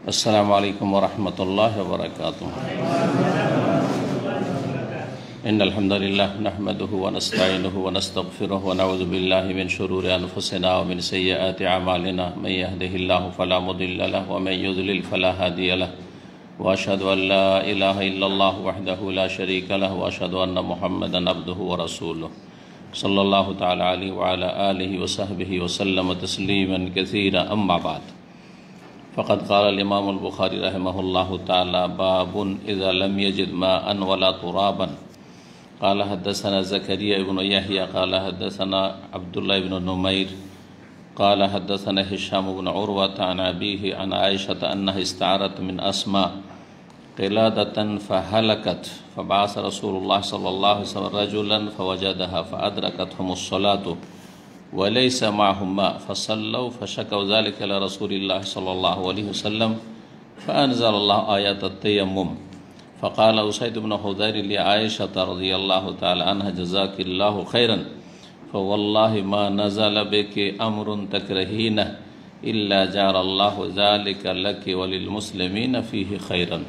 अस्सलामु अलैकुम वरहमतुल्लाहि वबरकातुहू। इन्नल हम्दुलिल्लाह नहमदुहु व नस्तईनुहु व नस्तगफिरुहु व नऊज़ु बिल्लाहि मिन शुरूरि अनफुसिना व मिन सय्यिआति अमालिना मन यहदिहिल्लाहु फला मुदिल्ल लहु व मन युद्लिल फला हादिय लहु व अशहदु अन ला इलाहा इल्लल्लाहु वहदहु ला शरीका लहु व अशहदु अन्ना मुहम्मदन अब्दुहु व रसूलुहु सल्लल्लाहु तआला अलैहि व अला आलिहि व सहबिहि व सल्लम तस्लीमन कसीरा अम्मा बाद। फ़क़द क़ाल इमाम बुखारी रहमहुल्लाहु तआला बाबुन इज़ा लम यजिद माअन वला तुराबन क़ाल हद्दसना ज़करिया इब्न यहया क़ाल हद्दसना अब्दुल्लाह इब्न नुमैर क़ाल हद्दसना हिशाम इब्न उरवा अन अबीहि अन आयशा अन्नहा इस्तअरत मिन अस्मा क़िलादतन फ़हलकत फ़बअस रसूलुल्लाह सल्लल्लाहु अलैहि वसल्लम रजुलन फ़वजदहा फ़अदरकतहुमुस्सलातु वलैस माहुम माअ फ़सल्लौ फ़शकौ ज़ालिका इला रसूलिल्लाह सल्लल्लाहु अलैहि वसल्लम फ़अनज़लल्लाहु आयतत तयम्मुम फ़क़ाल उसैद इब्न हुदैर लि आयशा रज़ियल्लाहु तआला अन्हा जज़ाकिल्लाहु खैरन फ़वल्लाहि मा नज़ल बिकी अम्रुन तकरहीनह इल्ला जारल्लाहु ज़ालिका लकी वलिल मुस्लिमीन फ़ीहि खैरन।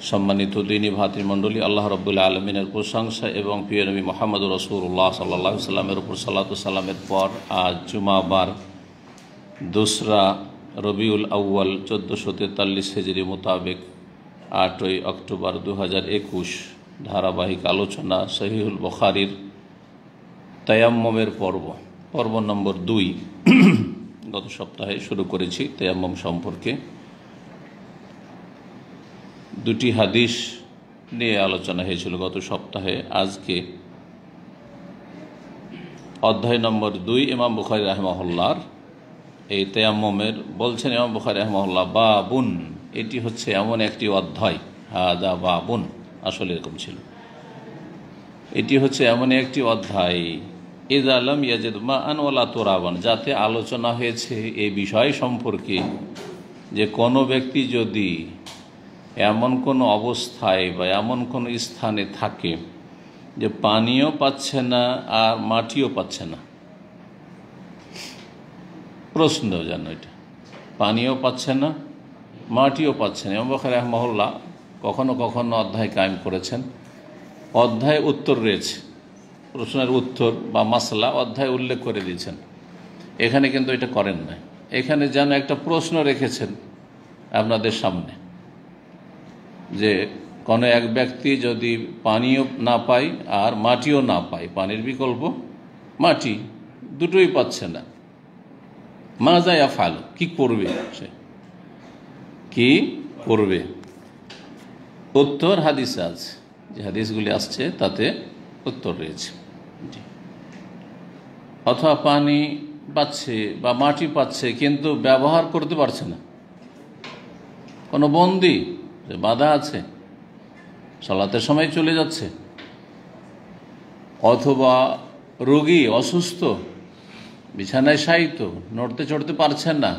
सम्मानित दीनी भातृमंडলী, আল্লাহ রাব্বুল আলামিনের প্রশংসা এবং প্রিয় নবী মুহাম্মদ রাসূলুল্লাহ সাল্লাল্লাহু আলাইহি ওয়াসাল্লামের উপর সালাতু সালামের পর আজ জুমাবার 2রা রবিউল আউয়াল 1443 হিজরি মোতাবেক 8ই অক্টোবর 2021 ধারাবাহিক আলোচনা সহিহুল বুখারীর তায়াম্মুমের পর্ব নম্বর 2 গত সপ্তাহে শুরু করেছি। তায়াম্মুম সম্পর্কে দুটি হাদিস নিয়ে আলোচনা হয়েছিল গত সপ্তাহে। আজকে অধ্যায় নম্বর 2 ইমাম বুখারী রাহিমাহুল্লাহর এই তায়াম্মুমের বলছেন ইমাম বুখারী রাহিমাহুল্লাহ বাবুন, এটি হচ্ছে এমন একটি অধ্যায়, হাদা বাবুন আসলে এরকম ছিল, এটি হচ্ছে এমন একটি অধ্যায় ইযা লাম ইয়াজিদ মাআন ওয়ালা তুরাবান, যাতে আলোচনা হয়েছে এই বিষয় সম্পর্কে যে কোনো ব্যক্তি যদি এমন কোনো অবস্থায় বা এমন কোনো স্থানে থাকে যে পানিও পাচ্ছে না আর মাটিও পাচ্ছে না। প্রশ্ন যেন এটা পানিও পাচ্ছে না মাটিও পাচ্ছে না। ইমাম বুখারী রাহিমাহুল্লাহ কখনো কখনো অধ্যায় কায়েম করেছেন, অধ্যায় উত্তর রয়েছে, প্রশ্নের উত্তর বা মাসলা অধ্যায় উল্লেখ করে দিয়েছেন। এখানে কিন্তু এটা করেন না, এখানে যেন একটা প্রশ্ন রেখেছেন আপনাদের সামনে যে কোনো এক ব্যক্তি যদি পানিও না পায় আর মাটিও না পায়, পানির বিকল্প মাটি দুটোই পাচ্ছে না, মাজা ইয়াফআল, কি করবে সে, কি করবে? উত্তর হাদিসে আছে, যে হাদিসগুলি আসছে তাতে উত্তর রয়েছে। অথবা পানি পাচ্ছে বা মাটি পাচ্ছে কিন্তু ব্যবহার করতে পারছে না, কোনো বন্দি বাধা আছে, সালাতের সময় চলে যাচ্ছে, অথবা রোগী অসুস্থ বিছানায় শায়িত নড়তে চড়তে পারছেন না,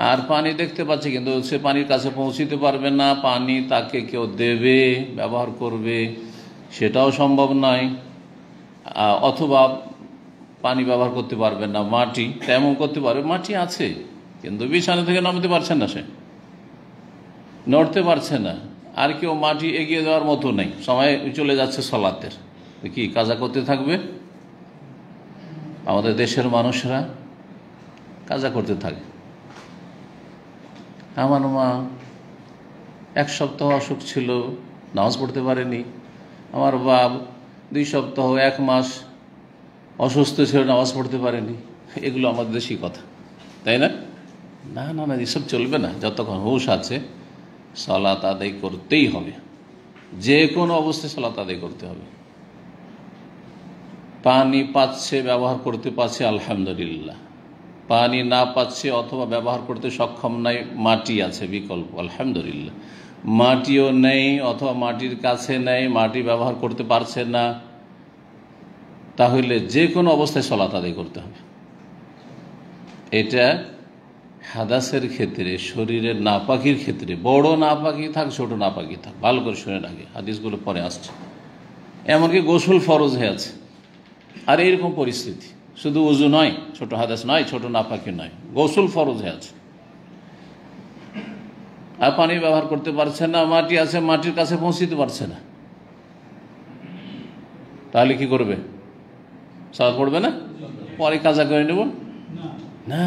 আর পানি দেখতে পাচ্ছে কিন্তু সে পানির কাছে পৌঁছিতে পারবে না, পানি তাকে কেউ দেবে ব্যবহার করবে সেটাও সম্ভব নয়, অথবা পানি ব্যবহার করতে পারবে না, মাটি তেমন করতে পারবে, মাটি আছে কিন্তু বিছানা থেকে নামতে পারছেন না, সে নড়তে পারছে না, আর কেউ মাটি এগিয়ে দেওয়ার মতো নেই, সময় চলে যাচ্ছে সালাতের, কি কাজা করতে থাকবে? আমাদের দেশের মানুষরা কাজা করতে থাকে। আমার মা 1 সপ্তাহ অসুখ ছিল, নামাজ পড়তে পারেনি, আমার বাপ 2 সপ্তাহ 1 মাস অসুস্থ ছিল, নামাজ পড়তে পারেনি। এগুলো আমাদের দেশি কথা, তাই না? না না না, এসব চলবে না। যতক্ষণ হুঁশ আছে সালাত আদায় করতেই হবে, যে কোনো অবস্থায় সালাত আদায় করতে হবে। পানি পাচ্ছে, ব্যবহার করতে পারছে, আলহামদুলিল্লাহ। পানি না পাচ্ছে অথবা ব্যবহার করতে সক্ষম নাই, মাটি আছে বিকল্প, আলহামদুলিল্লাহ। মাটিও নেই অথবা মাটির কাছে নেই, মাটি ব্যবহার করতে পারছে না, তাহলে যে কোনো অবস্থায় সালাত আদায় করতে হবে। এটা হাদাসের ক্ষেত্রে, শরীরের নাপাকির ক্ষেত্রে, বড় নাপাকি থাক ছোট নাপাকি থাক, ভালো করে শুনে রাখে, হাদিসগুলো পরে আসছে। এমনকি গোসল ফরজ হয়ে আছে, আর এইরকম পরিস্থিতি শুধু উজু নয়, ছোট হাদাস নয়, ছোট নাপাকি নয়, গোসল ফরজ হয়ে আছে, আর পানি ব্যবহার করতে পারছে না, মাটি আছে, মাটির কাছে পৌঁছতে পারছে না, তাহলে কি করবে? সালাত পড়বে না? পরে কাজা করে নেব না।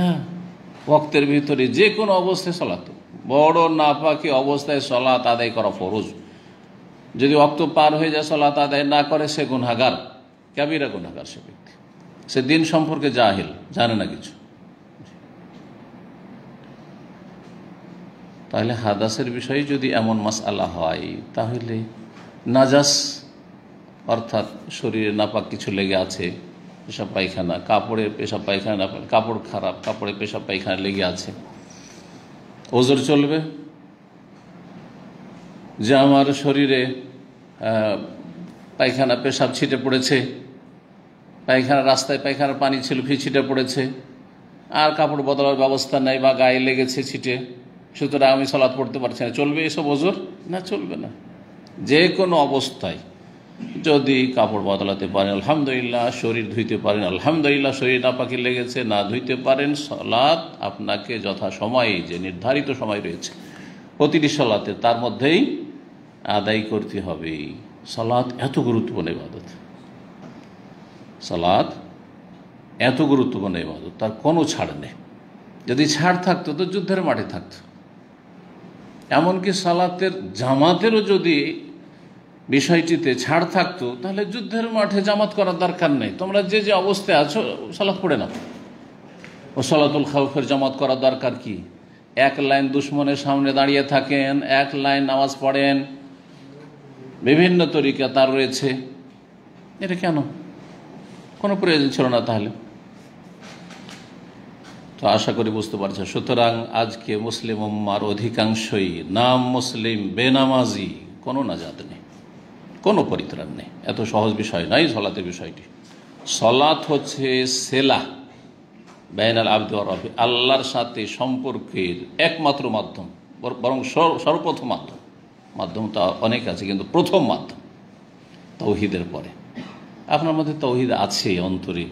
ওয়াক্তের ভিতরে যে কোনো অবস্থায় সালাত, বড় নাপাকি অবস্থায় সালাত আদায় করা ফরজ। যদি ওয়াক্ত পার হয়ে যায় সালাত আদায় না করে, সে গুনাহগার, কাবিরা গুনাহগার সে ব্যক্তি। সে দিন সম্পর্কে জাহিল, জানে না কিছু। তাহলে হাদাসের বিষয়ে যদি এমন মাসআলা হয়, তাহলে নাজাস অর্থাৎ শরীরে নাপাক কিছু লেগে আছে, পেশাব পায়খানা, কাপড়ে পেশাব পায়খানা, কাপড় খারাপ, কাপড়ে পেশাব পায়খানা লেগে আছে, ওজর চলবে যে আমার শরীরে পায়খানা পেশাব ছিটে পড়েছে, পায়খানা রাস্তায় পায়খানার পানি ছিল, ছিটে পড়েছে, আর কাপড় বদলার ব্যবস্থা নেই বা গায়ে লেগেছে ছিটে, সুতরাং আমি সালাত পড়তে পারছি না, চলবে এসব ওজর? না, চলবে না। যে কোনো অবস্থায় যদি কাপড় বদলাতে পারেন আলহামদুলিল্লাহ, শরীর ধুইতে পারেন আলহামদুলিল্লাহ, শরীর নাপাকি লেগেছে না ধুইতে পারেন, সালাত আপনাকে যথাসময়ে, যে নির্ধারিত সময় রয়েছে প্রতিটি সালাতে, তার মধ্যেই আদায় করতে হবে। সালাত এত গুরুত্বপূর্ণ ইবাদত, সালাত এত গুরুত্বপূর্ণ ইবাদত, তার কোনো ছাড় নেই। যদি ছাড় থাকতো তো যুদ্ধের মাঠে থাকতো। এমনকি সালাতের জামাতেরও যদি বিষয়টিতে ছাড় থাকতো, তাহলে যুদ্ধের মাঠে জামাত করার দরকার নেই। তোমরা যে যে অবস্থায় আছো সালাত পড়ে নাও। ও সালাতুল খাউফের জামাত করার দরকার কি? এক লাইন দুশ্মনের সামনে দাঁড়িয়ে থাকেন, এক লাইন নামাজ পড়েন, বিভিন্ন তরিকা তার রয়েছে। এটা কেন? কোনো প্রয়োজন ছিল না তাহলে। তো আশা করি বুঝতে পারছেন। সুতরাং আজকে মুসলিম উম্মার অধিকাংশই নাম মুসলিম, বেনামাজি, কোনো নাজাত নেই, কোনো পরিত্রাণ নেই। এত সহজ বিষয় নয় সলাতের বিষয়টি। সলাত হচ্ছে সেলা বাইনাল আবদি ওয়া রাব্বি, আল্লাহর সাথে সম্পর্কের একমাত্র মাধ্যম, বরং সর্বপ্রথম মাধ্যম। মাধ্যম তো অনেক আছে, কিন্তু প্রথম মাধ্যম তাওহীদের পরে। আপনার মধ্যে তাওহীদ আছে অন্তরে,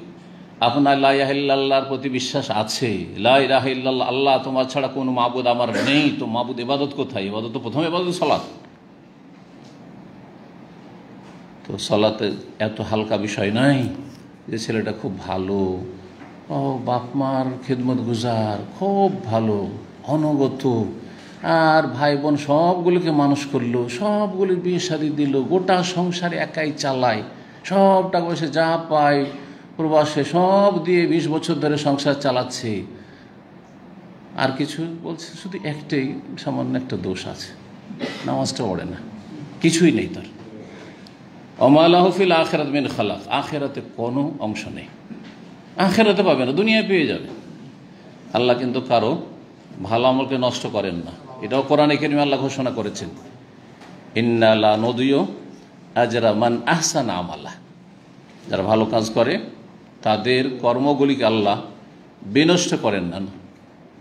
আপনার লা ইলাহা ইল্লাল্লাহর প্রতি বিশ্বাস আছে, লা ইলাহা ইল্লাল্লাহ, আল্লাহ তোমার ছাড়া কোনো মাবুদ আমার নেই, তো মাবুদ ইবাদত কোথায়? ইবাদত তো প্রথম ইবাদত সালাত। তো সালাতে এত হালকা বিষয় নয় যে ছেলেটা খুব ভালো, ও বাপ মার খেদমত গুজার, খুব ভালো, অনগত, আর ভাই বোন সবগুলোকে মানুষ করলো, সবগুলির বিয়ে শাদী দিল, গোটা সংসারে একাই চালায়, সব টাকা পয়সা যা পায় প্রবাসে সব দিয়ে 20 বছর ধরে সংসার চালাচ্ছে। আর কিছু বলছে, শুধু একটাই সামান্য একটা দোষ আছে, নামাজটা পড়ে না, কিছুই নেই তার। ওমা লাহু ফিল আখিরাতি মিন খালাক, আখিরাতে কোনো অংশ নেই, আখিরাতে পাবে না, দুনিয়ায় পেয়ে যাবে। আল্লাহ কিন্তু কারো ভালো আমলকে নষ্ট করেন না, এটাও কোরআনে কারিমে আল্লাহ ঘোষণা করেছেন, ইন্না লা নুদিয়ু আজরা মান আহসানা আমালা। যারা ভালো কাজ করে তাদের কর্মগুলিকে আল্লাহ বিনষ্ট করেন না,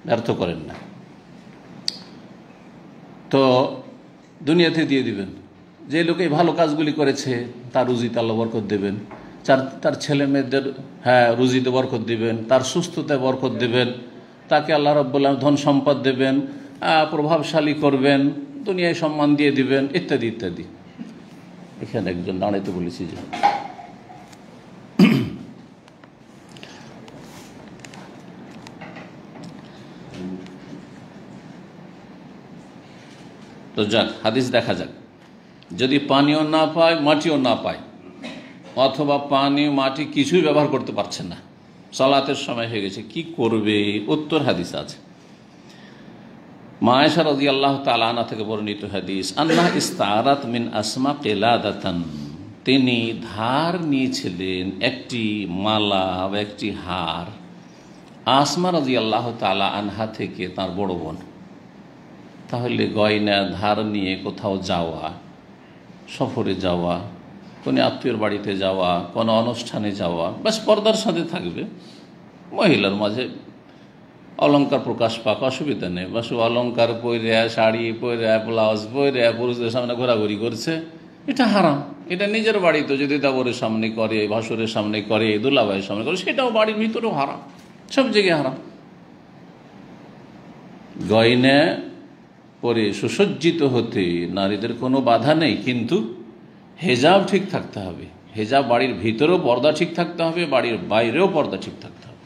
ব্যর্থ করেন না। তো দুনিয়াতে দিয়ে দিবেন। যে লোক এই ভালো কাজগুলি করেছে তার রুজিতে আল্লাহ বরকত দেবেন, তার ছেলে মেয়েদের রুজিতে বরকত দিবেন, তার সুস্থতায় বরকত দেবেন, তাকে আল্লাহ রাব্বুল আলামিন ধন সম্পদ দেবেন, প্রভাবশালী করবেন, দুনিয়ায় সম্মান দিয়ে দিবেন, ইত্যাদি ইত্যাদি। এখানে একজন দাঁড়াইতে বলেছি যে তো যাক, হাদিস দেখা যাক। যদি পানিও না পায়, মাটিও না পায়, অথবা পানি মাটি কিছুই ব্যবহার করতে পারছে না, সালাতের সময় হয়ে গেছে, কি করবে? উত্তর হাদিস আছে। মা আয়েশা রাদিয়াল্লাহু তাআলা আনহা থেকে বর্ণিত হাদিস, আন্নাহা ইস্তাআরাত মিন আসমা কিলাদাতান, তিনি ধার নিয়েছিলেন একটি মালা বা একটি হার আসমা রাদিয়াল্লাহু তাআলা আনহা থেকে, তার বড় বোন। তাহলে গয়না ধার নিয়ে কোথাও যাওয়া, সফরে যাওয়া, কোনো আত্মীয়র বাড়িতে যাওয়া, কোনো অনুষ্ঠানে যাওয়া, বাস পর্দার সাথে থাকবে, মহিলার মাঝে অলংকার প্রকাশ পাক, অসুবিধা নেই। বাস অলংকার পরে, শাড়ি পরে, ব্লাউজ পরে পুরুষদের সামনে ঘোরাঘুরি করছে, এটা হারাম। এটা নিজের বাড়িতে যদি দেবরের সামনে করে, ভাসুরের সামনে করে, দুলাভাইয়ের সামনে করে, সেটাও বাড়ির ভিতরেও হারাম, সব জায়গায় হারাম। গয়না পরে সুসজ্জিত হতে নারীদের কোনো বাধা নেই, কিন্তু হেজাব ঠিক থাকতে হবে। হেজাব বাড়ির ভিতরেও পর্দা ঠিক থাকতে হবে, বাড়ির বাইরেও পর্দা ঠিক থাকতে হবে।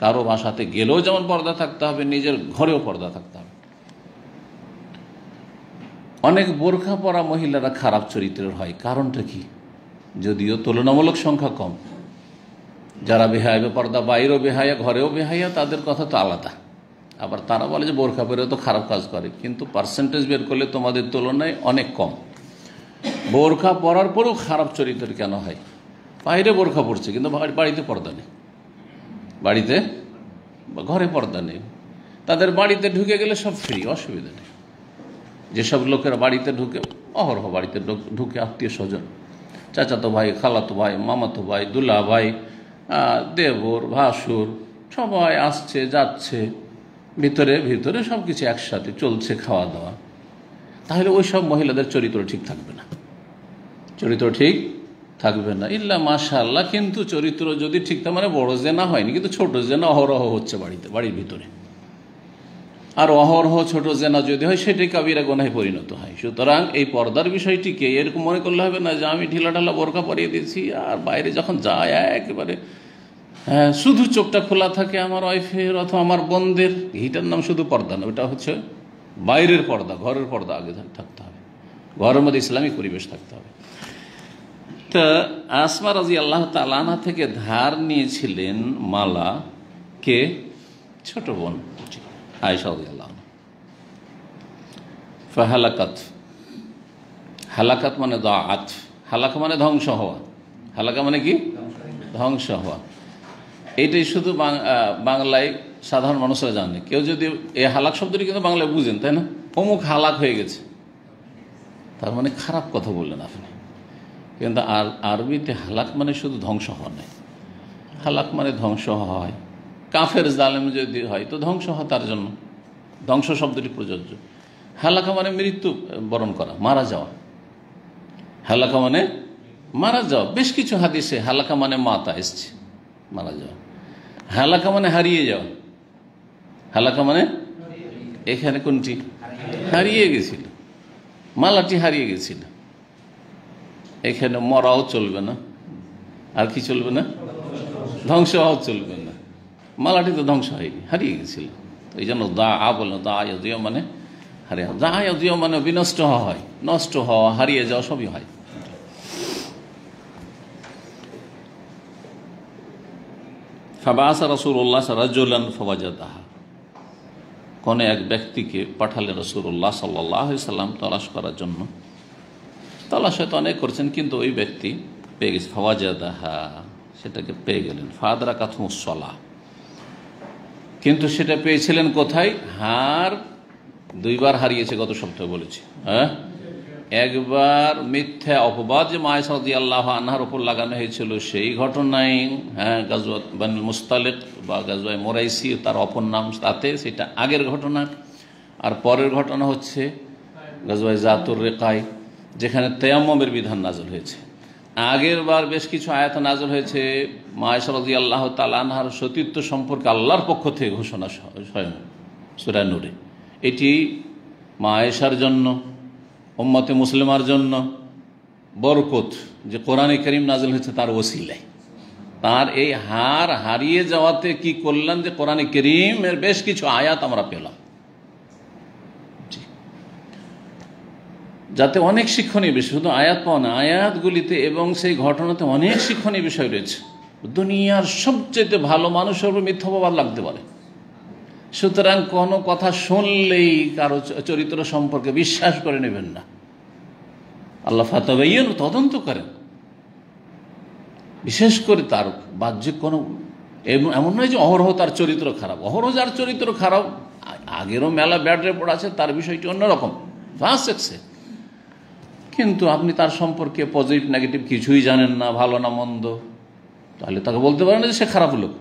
কারো বাসাতে গেলেও যেমন পর্দা থাকতে হবে, নিজের ঘরেও পর্দা থাকতে হবে। অনেক বোরখা পরা মহিলারা খারাপ চরিত্রের হয়, কারণটা কি? যদিও তুলনামূলক সংখ্যা কম। যারা বেহায়া পর্দা, বাইরেও বেহায়া, ঘরেও বেহায়া, তাদের কথা তো আলাদা। আবার তারা বলে যে বোরখা পরেও তো খারাপ কাজ করে, কিন্তু পার্সেন্টেজ বের করলে তোমাদের তুলনায় অনেক কম। বোরখা পরার পরেও খারাপ চরিত্রের কেন হয়? বাইরে বোরখা পড়ছে কিন্তু বাড়িতে পর্দা নেই, বাড়িতে ঘরে পর্দা নেই। তাদের বাড়িতে ঢুকে গেলে সব ফ্রি, অসুবিধা নেই। যেসব লোকেরা বাড়িতে ঢুকে, অহরহ বাড়িতে ঢুকে আত্মীয় স্বজন, চাচাতো ভাই, খালাতো ভাই, মামাতো ভাই, দুলা ভাই, দেবর, ভাসুর, সবাই আসছে যাচ্ছে, ভিতরে ভিতরে সব কিছু একসাথে চলছে, খাওয়া দাওয়া। তাহলে ওই সব মহিলাদের চরিত্র ঠিক থাকবে না, চরিত্র ঠিক থাকবে না। ইল্লা মাশাআল্লাহ, কিন্তু চরিত্র যদি ঠিক থাকে, মানে বড় জেনা হয়নি কিন্তু ছোট জেনা অহরহ হচ্ছে বাড়ির ভিতরে। আর অহরহ ছোট জেনা যদি হয়, সেটাই কাবিরা গুনাহে পরিণত হয়। সুতরাং এই পর্দার বিষয়টিকে এরকম মনে করলে হবে না যে আমি ঢিলাঢালা বোরকা পরিয়ে দিয়েছি, আর বাইরে যখন যায় একেবারে শুধু চোখটা খোলা থাকে আমার ওয়াইফের অথবা আমার বোনদের। এইটার নাম শুধু পর্দা না, ওটা হচ্ছে বাইরের পর্দা। ঘরের পর্দা আগে থাকতে হবে, ঘরের মধ্যে ইসলামিক পরিবেশ থাকতে হবে। তা আসমা রাদিয়াল্লাহু তাআলা আনহা থেকে ধার নিয়েছিলেন মালা কে? ছোট বোন আয়েশা রাদিয়াল্লাহু আনহা। ফাহালাকাত, হালাকাত মানে দাআত, হালাকা মানে ধ্বংস হওয়া। হালাকা মানে কি? ধ্বংস হওয়া। এইটাই শুধু বাংলায় সাধারণ মানুষরা জানে। কেউ যদি এই হালাক শব্দটি কিন্তু বাংলায় বুঝেন, তাই না? অমুক হালাক হয়ে গেছে, তার মানে খারাপ কথা বললেন আপনি। কিন্তু আরবিতে হালাক মানে শুধু ধ্বংস হওয়া নয়, হালাক মানে ধ্বংস হয়। কাফের জালেম যদি হয় তো ধ্বংস হয়, তার জন্য ধ্বংস শব্দটি প্রযোজ্য। হালাকা মানে মৃত্যু বরণ করা, মারা যাওয়া। হালাকা মানে মারা যাওয়া। বেশ কিছু হাদিসে হালাকা মানে মাতা এসছে, মারা যাওয়া। হালাকা মানে হারিয়ে যাওয়া। হালাকা মানে এখানে কোনটি? হারিয়ে গেছিল, মালাটি হারিয়ে গেছিল। এখানে মরাও চলবে না, আর কি চলবে না? ধ্বংস হওয়াও চলবে না। মালাটি তো ধ্বংস হয়নি, হারিয়ে গেছিল। এই জন্য দা বলল, দা ইউদিয়া মানে হারিয়ে, দা ইউদিয়া মানে বিনষ্ট হওয়া হয়, নষ্ট হওয়া, হারিয়ে যাওয়া সবই হয়। ফাবাসা রাসূলুল্লাহ রাজুলান ফাওয়াজাদাহা, কোন এক ব্যক্তিকে পাঠালেন রাসূলুল্লাহ সাল্লাল্লাহু আলাইহি সাল্লাম তালাশ করার জন্য। তালাশ হয়তো অনেক করছেন, কিন্তু ওই ব্যক্তি পেয়ে গেছে। ফাওয়াজাদাহা, সেটাকে পেয়ে গেলেন। ফাদরাকাতহুমুস সালাহ, কিন্তু সেটা পেয়েছিলেন কোথায়? হার দুইবার হারিয়েছে, গত সপ্তাহে বলেছি। একবার মিথ্যা অপবাদ যে আয়েশা রাদিয়াল্লাহু আনহার উপর লাগানো হয়েছিল, সেই ঘটনায়, গাজওয়াত বানুল মুস্তালিক বা গাজওয়ায়ে মুরাইসি তার অপর নাম, তাতে সেটা আগের ঘটনা। আর পরের ঘটনা হচ্ছে গাজওয়ায়ে জাতুর রিকায়, যেখানে তায়াম্মুমের বিধান নাযিল হয়েছে। আগের বার বেশ কিছু আয়াত নাযিল হয়েছে আয়েশা রাদিয়াল্লাহু তাআলা আনহার সতীত্ব সম্পর্কে আল্লাহর পক্ষ থেকে ঘোষণা, স্বয়ং সূরা নূরে। এটি আয়েশার জন্য, উম্মতে মুসলিমার জন্য বরকত, যে কোরআনে কারীম নাযিল হয়েছে তার ওসিলায়। তার এই হার হারিয়ে যাওয়াতে কি করলেন, যে কোরআনে কারীমের বেশ কিছু আয়াত আমরা পেলাম, যাতে অনেক শিক্ষণীয় বিষয়, শুধু আয়াত পাওয়া না, আয়াতগুলিতে এবং সেই ঘটনাতে অনেক শিক্ষণীয় বিষয় রয়েছে। দুনিয়ার সবচেয়ে ভালো মানুষের উপর মিথ্যাবাদ লাগতে পারে। সুতরাং কোনো কথা শুনলেই কারো চরিত্র সম্পর্কে বিশ্বাস করে নেবেন না। আল্লাহ ফাতাবাইয়ান, তদন্ত করেন। বিশেষ করে তার বাহ্যিক কোনো, এমন নয় যে অহরহ তার চরিত্র খারাপ। অহরহ যার চরিত্র খারাপ, আগেরও মেলা ব্যাড রিপোর্ট আছে, তার বিষয়টি অন্যরকম, ফাসেকসে। কিন্তু আপনি তার সম্পর্কে পজিটিভ নেগেটিভ কিছুই জানেন না, ভালো না মন্দ, তাহলে তাকে বলতে পারেন না যে সে খারাপ লোক।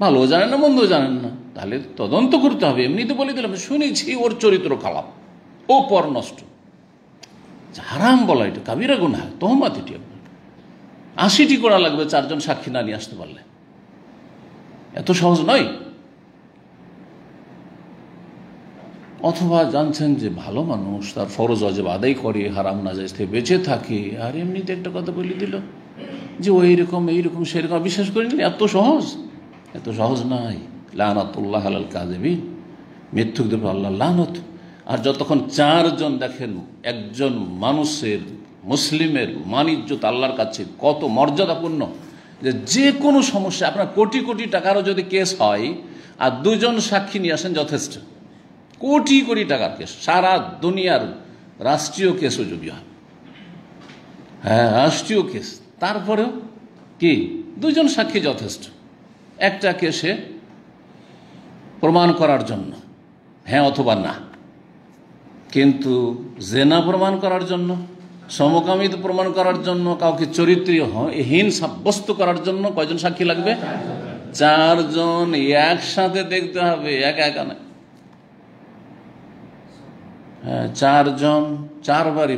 ভালো জানেন না, মন্দ জানেন না, তাহলে তদন্ত করতে হবে। এমনিতে বলে দিলাম শুনেছি ওর চরিত্র খারাপ, ও পর নষ্ট, হারাম বলা, এটা কাবিরা গুনাহ, তহমাত। এটি 80টি করা লাগবে 4 জন সাক্ষী না নিয়ে আসতে পারলে, এত সহজ নয়। অথবা জানছেন যে ভালো মানুষ, তার ফরজ ওয়াজিব আদায় করে, হারাম নাজাইজ থেকে বেঁচে থাকে, আর এমনিতে একটা কথা বলে দিল যে ও এইরকম এইরকম সেরকম, বিশ্বাস করে নিলে এত সহজ? এত সহজ নাই। লানাতুল্লাহ আলাল কাযিবিন, মিথ্যুকদের উপর আল্লাহ লানত। আর যতক্ষণ চারজন, দেখেন একজন মানুষের, মুসলিমের মান ইজ্জত আল্লাহর কাছে কত মর্যাদাপূর্ণ, যে কোনো সমস্যা, আপনার কোটি কোটি টাকারও যদি কেস হয় আর দুজন সাক্ষী নিয়ে আসেন যথেষ্ট। কোটি কোটি টাকার কেস, সারা দুনিয়ার রাষ্ট্রীয় কেসও যদি হয়, হ্যাঁ রাষ্ট্রীয় কেস, তারপরেও কি দুজন সাক্ষী যথেষ্ট একটা কেসে প্রমাণ করার জন্য, হ্যাঁ অথবা না। কিন্তু জেনা প্রমাণ করার জন্য, সমকামিতা প্রমাণ করার জন্য, কাউকে চরিত্রহীন সাব্যস্ত করার জন্য কয়জন সাক্ষী লাগবে? চারজন একসাথে দেখতে হবে, একা একা নয়। হ্যাঁ, চারজন, চারবারই।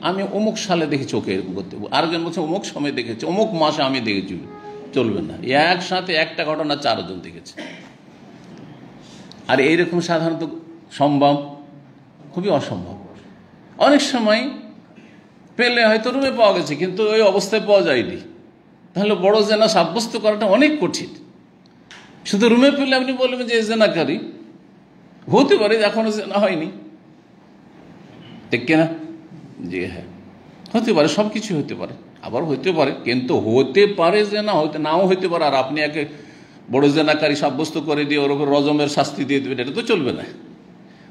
আমি অমুক সালে দেখেছি ওকে এরকম করতে, আরেকজন বলছে অমুক সময় দেখেছি, অমুক মাসে আমি দেখেছি, চলবে না। একসাথে একটা ঘটনা চারজন দেখেছে। আর এইরকম সাধারণত সম্ভব? খুবই অসম্ভব। অনেক সময় পেলে হয়তো রুমে পাওয়া গেছে, কিন্তু ওই অবস্থায় পাওয়া যায়নি, তাহলে বড় জেনা সাব্যস্ত করাটা অনেক কঠিন। শুধু রুমে পেলে আপনি বলবেন যে জেনাকারী, হতে পারে এখনো জেনা হয়নি, ঠিক কিনা? জি হ্যাঁ, হতে পারে, সব কিছু হতে পারে, আবার হতে পারে, কিন্তু হতে পারে জেনা, হতে নাও হতে পারে। আর আপনি একে বড় জেনাকারী সাব্যস্ত করে দিয়ে ওর উপর রজমের শাস্তি দিয়ে দেবেন, এটা তো চলবে না।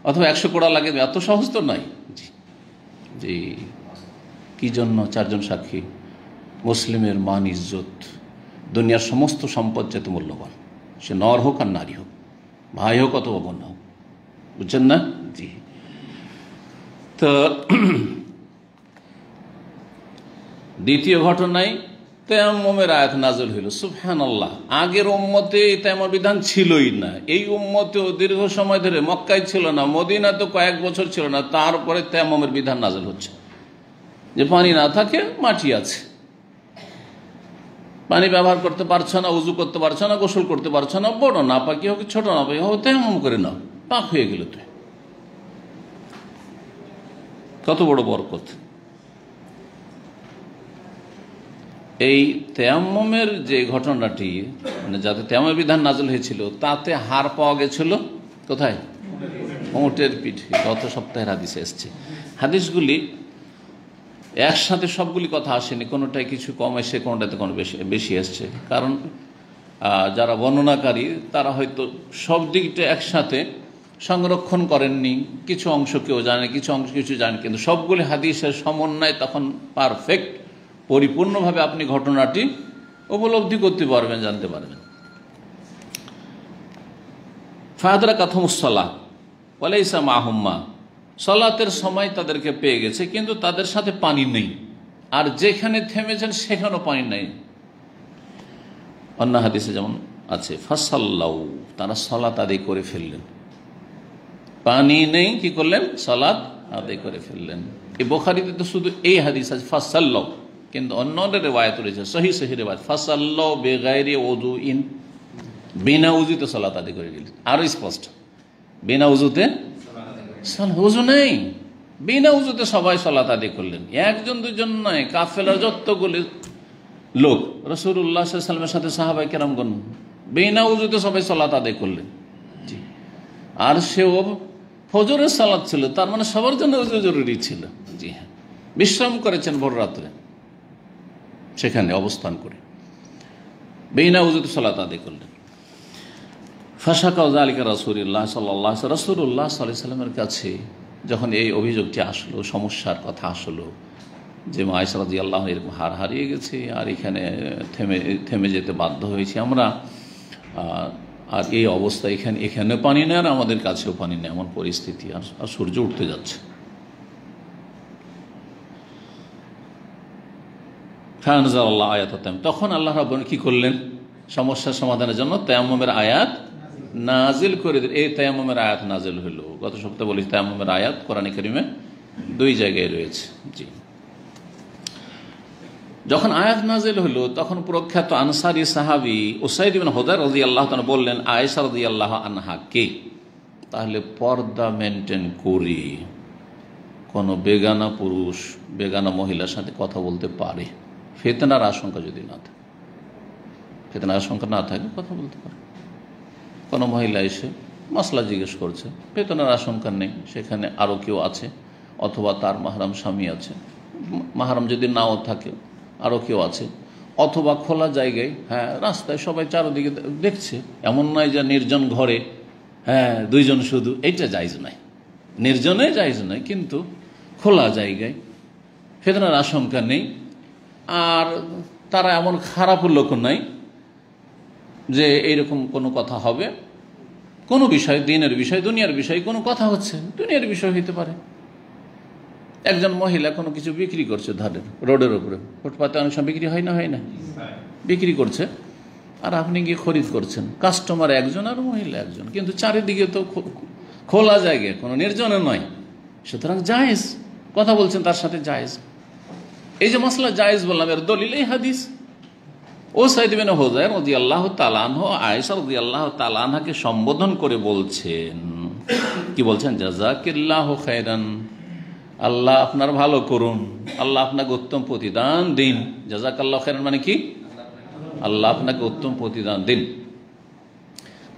অথবা 100 কোড়া লাগে, এত সহজ তো নয়। জি জি, কি জন্য চারজন সাক্ষী? মুসলিমের মান ইজ্জত দুনিয়ার সমস্ত সম্পদ যেতে মূল্যবান, সে নর হোক আর নারী হোক, ভাই হোক অথবা বোন হোক, বুঝছেন না? জি। তো দ্বিতীয় ঘটনায় তায়াম্মুমের আয়াত নাযিল হইল। সুবহানাল্লাহ, আগের উম্মতে তায়াম্মুম বিধান ছিলই না। এই উম্মতেও দীর্ঘ সময় ধরে, মক্কায় ছিল না, মদিনাতে কয়েক বছর ছিল না, তারপরে তায়াম্মুমের বিধান নাযিল হচ্ছে যে পানি না থাকে, মাটি আছে, পানি ব্যবহার করতে পারছো না, উযু করতে পারছো না, গোসল করতে পারছো না, বড় না পাকি হোক ছোট না পাকি হোক, তায়াম্মুম করে নাও, পাক হয়ে গেল। তো কত বড় বরকত! এই তায়াম্মুমের যে ঘটনাটি, মানে যাতে তায়াম্মুমের বিধান নাযিল হয়েছিল, তাতে হার পাওয়া গেছিল কোথায়? উটের পিঠে। গত সপ্তাহের হাদিসে এসছে। হাদিসগুলি একসাথে সবগুলি কথা আসেনি, কোনোটাই কিছু কম এসে, কোনোটাতে কোনো বেশি এসছে। কারণ যারা বর্ণনাকারী তারা হয়তো সব দিকটা একসাথে সংরক্ষণ করেননি, কিছু অংশ কেউ জানে, কিছু অংশ কিছু জানে, কিন্তু সবগুলি হাদিসের সমন্বয় তখন পারফেক্ট, পরিপূর্ণভাবে আপনি ঘটনাটি উপলব্ধি করতে পারবেন, জানতে পারবেন। ফাদরা কাথমুসসালাহ ওয়ালাইসা মাহুম্মা, সালাতের সময় তাদেরকে পেয়ে গেছে, কিন্তু তাদের সাথে পানি নেই, আর যেখানে থেমেছেন সেখানেও পানি নেই। অন্য হাদিসে যেমন আছে ফাসাল্লাউ, তারা সালাত আদায় করে ফেললেন, পানি নেই, কি করলেন? সালাত আদায় করে ফেললেন। এই বুখারীতে তো শুধু এই হাদিস আছে ফাসাল্লাউ, কিন্তু অন্য রিওয়ায়াত রয়েছে, সহিহ রিওয়ায়াত, ফাসাল্লাউ বিগাইরি উযুইন, বিনা উযুতে সালাত আদায় করে গেলেন। আরো স্পষ্ট, বিনা উযুতে সালাত, উযু নেই, বিনা উযুতে সবাই সালাত আদায় করলেন। একজন দুজন নয়, কাফেলার যতগুলি লোক, রাসূলুল্লাহ সাল্লাল্লাহু আলাইহি ওয়াসাল্লামের সাথে সাহাবায়ে কেরামগণ বিনা উযুতে সবাই সালাত আদায় করলেন। জি, আর সেও ফজরের সালাত ছিল, তার মানে সবার জন্য উযু জরুরি ছিল। জি হ্যাঁ, বিশ্রাম করেছেন ভোর রাত্রে, সেখানে অবস্থান করে বিনা উযুতে সালাত আদায় করলেন। ফাশাকা যালিকা রাসূলুল্লাহ সাল্লাল্লাহু আলাইহি ওয়াসাল্লাম, রাসূলুল্লাহ সাল্লাল্লাহু আলাইহি ওয়াসাল্লামের কাছে যখন এই অভিযোগটি আসলো, সমস্যার কথা আসলো, যে আয়েশা রাদিয়াল্লাহু আনহা এরকম হার হারিয়ে গেছে, আর এখানে থেমে যেতে বাধ্য হয়েছি আমরা, আর এই অবস্থা, এখানে পানি নেই আর আমাদের কাছেও পানি নেই, এমন পরিস্থিতি, আর সূর্য উঠতে যাচ্ছে। ফানজালাল্লাহু আয়াতাত তায়াম্মুম, তখন আল্লাহ রাব্বুল কি করলেন? সমস্যার সমাধানের জন্য তায়াম্মুমের আয়াত নাজিল করে দিলেন। এই তায়াম্মুমের আয়াত নাজিল হলো, গত সপ্তাহে বলেছি তায়াম্মুমের আয়াত কোরআনে কারিমে 2 জায়গায় রয়েছে। জি, যখন আয়াত নাজিল হলো তখন প্রখ্যাত আনসারী সাহাবী উসাইদ ইবনে হুদায়র রাদিয়াল্লাহু তাআলা বললেন, আয়েশা রাদিয়াল্লাহু আনহা কে? তাহলে পর্দা মেনটেন করি কোনো বেগানা পুরুষ বেগানা মহিলার সাথে কথা বলতে পারে, ফিতনার আশঙ্কা যদি না থাকে, ফিতনার আশঙ্কা না থাকে কথা বলতে পারে। কোনো মহিলা এসে মাসলা জিজ্ঞেস করছে, ফিতনার আশঙ্কা নেই, সেখানে আরও কেউ আছে অথবা তার মাহরাম স্বামী আছে, মাহরাম যদি নাও থাকে আরও কেউ আছে, অথবা খোলা জায়গায়, হ্যাঁ রাস্তায় সবাই চারদিকে দেখছে, এমন নয় যে নির্জন ঘরে দুইজন শুধু, এইটা জায়েজ নাই, নির্জনে জায়েজ নাই, কিন্তু খোলা জায়গায় ফিতনার আশঙ্কা নেই। আর তারা এমন খারাপ লোক নাই যে এইরকম কোনো কথা হবে, কোনো বিষয়, দিনের বিষয়, দুনিয়ার বিষয় কোনো কথা হচ্ছে, দুনিয়ার বিষয় হইতে পারে। একজন মহিলা কোনো কিছু বিক্রি করছে ধারের রোডের উপরে, ফুটপাতে অনেক সময় বিক্রি হয় না, হয় না, বিক্রি করছে, আর আপনি গিয়ে খরিদ করছেন, কাস্টমার একজন আর মহিলা একজন, কিন্তু চারিদিকে তো খোলা জায়গায়, কোনো নির্জনে নয়, সুতরাং জায়েজ, কথা বলছেন তার সাথে জায়েজ। এই যে মাসলা জায়েজ বললাম, এর দলিল এই হাদিস। ও সাইদ বিন হুযায়র রাদিয়াল্লাহু তাআলা আনহু আয়েশা রাদিয়াল্লাহু তাআলা আনহাকে সম্বোধন করে বলছেন, কি বলছেন? জাযাকিল্লাহু খায়রান, আল্লাহ আপনার ভালো করুন, আল্লাহ আপনাকে উত্তম প্রতিদান দিন। জাযাকাল্লাহু খায়রান মানে কি? আল্লাহ আপনাকে উত্তম প্রতিদান দিন।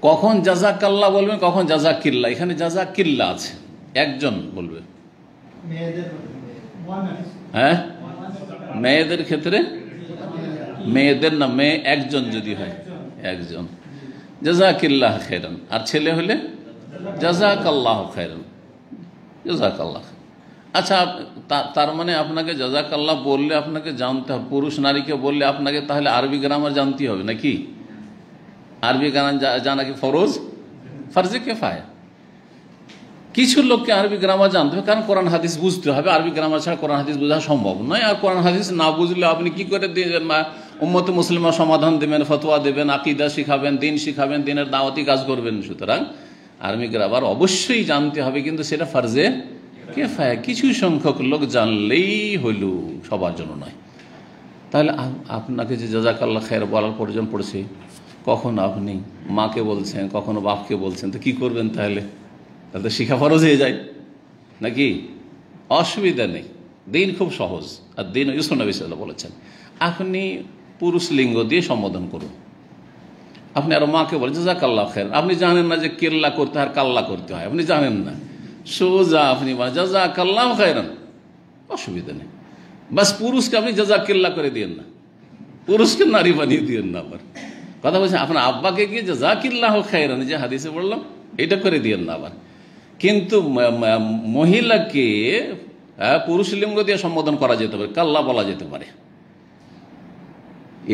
কখন জাযাকাল্লাহ বলবেন, কখন জাযাকিল্লাহ? এখানে জাযাকিল্লাহ আছে, একজন বলবে। হ্যাঁ, মেয়েদের ক্ষেত্রে, মেয়েদের না, মেয়ে একজন যদি হয় একজন, জাযাকিল্লাহ খায়রান। আর ছেলে হলে জাযাকাল্লাহু খায়রান, জাযাকাল্লাহ। আচ্ছা, তার মানে আপনাকে জাযাকাল্লাহ বললে আপনাকে জানতে হবে, পুরুষ নারীকে বললে আপনাকে তাহলে আরবি গ্রামার জানতে হবে নাকি? আরবি গ্রামার জানা কি ফরজ, ফরজে কিফায়া। কিছু লোককে আরবি গ্রামার জানতে হবে, কারণ কোরআন হাদিস বুঝতে হবে, আরবি গ্রামার ছাড়া কোরআন হাদিস বোঝা সম্ভব নয়। আর কোরআন হাদিস না বুঝলে আপনি কি করে উম্মতে মুসলিমা সমাধান দেবেন, ফতোয়া দেবেন, আকিদা শিখাবেন, দিন শিখাবেন, দিনের দাওয়াতি কাজ করবেন? সুতরাং আরবি গ্রামার অবশ্যই জানতে হবে, কিন্তু সেটা ফরজে কিফায়া, কিছু সংখ্যক লোক জানলেই হইল, সবার জন্য নয়। তাহলে আপনাকে যে জাযাকাল্লাহ খায়র বলার প্রয়োজন পড়ছে, কখন আপনি মাকে বলছেন, কখনো বাপকে বলছেন, তো কি করবেন তাহলে? তাহলে তো শিখা ফরজ হয়ে যায় নাকি? অসুবিধা নেই, দিন খুব সহজ। আর দিন ইউসুফ নবী সাল্লাল্লাহু আলাইহি ওয়াসাল্লাম বলেছেন, আপনি পুরুষ লিঙ্গ দিয়ে সম্বোধন করুন। আপনি আরো মাকে বলেন জাযাকাল্লাহু খায়র, আপনি জানেন না যে কিল্লা করতে হয় আর কাল্লা করতে হয়, আপনি জানেন না, সোজা আপনি বলেন জাযাকাল্লাহু খায়রান, অসুবিধা নেই। বাস পুরুষকে আপনি জাযাকিল্লাহ করে দিয়েন না, পুরুষকে নারী বানিয়ে দিয়েন না। আবার কথা বলছেন, আপনার আব্বাকে গিয়ে জাযাকিল্লাহু খায়রান, যে হাদিসে বললাম, এটা করে দিয়েন না আবার। কিন্তু মহিলাকে পুরুষ লিঙ্গ দিয়ে সম্বোধন করা যেতে পারে, কাল্লা বলা যেতে পারে।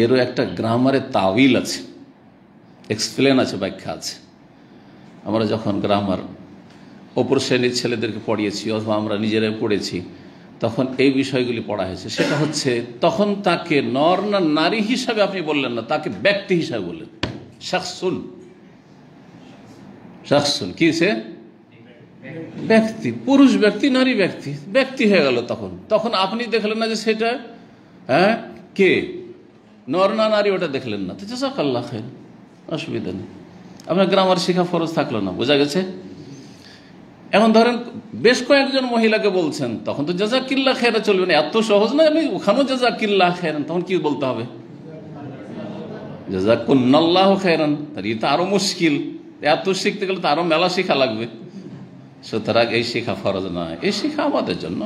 এরও একটা গ্রামারের তাওয়িল আছে, এক্সপ্লেন আছে, ব্যাখ্যা আছে। আমরা যখন গ্রামার অপর শ্রেণীর ছেলেদেরকে পড়িয়েছি অথবা আমরা নিজেরাই পড়েছি, তখন এই বিষয়গুলি পড়া হয়েছে। সেটা হচ্ছে, তখন তাকে নর না নারী হিসাবে আপনি বললেন না, তাকে ব্যক্তি হিসাবে বললেন। শাখসুন, শাখসুন কি? সে ব্যক্তি, পুরুষ ব্যক্তি, নারী ব্যক্তি, ব্যক্তি হয়ে গেল। তখন আপনি দেখলেন না যে সেটা কে, নর না নারী, ওটা দেখলেন না, তো জাযাকাল্লাহু খায়র, অসুবিধা নেই। আপনার গ্রামার শেখা ফরজ থাকলো না, বোঝা গেছে? এখন ধরেন বেশ কয়েকজন মহিলাকে বলছেন, তখন তো জাযাকিল্লাহু খায়রা চলবে না, এত সহজ না। আপনি ওখানেও জাযাকিল্লাহু খায়রান, তখন কি বলতে হবে? জাযাকুন্নাল্লাহু খায়রান। এটা আরো মুশকিল, এত শিখতে গেলে তো আরো মেলা শিখা লাগবে। সুতরাং এই শিখা ফরজ নয়, এই শিখা আমাদের জন্য।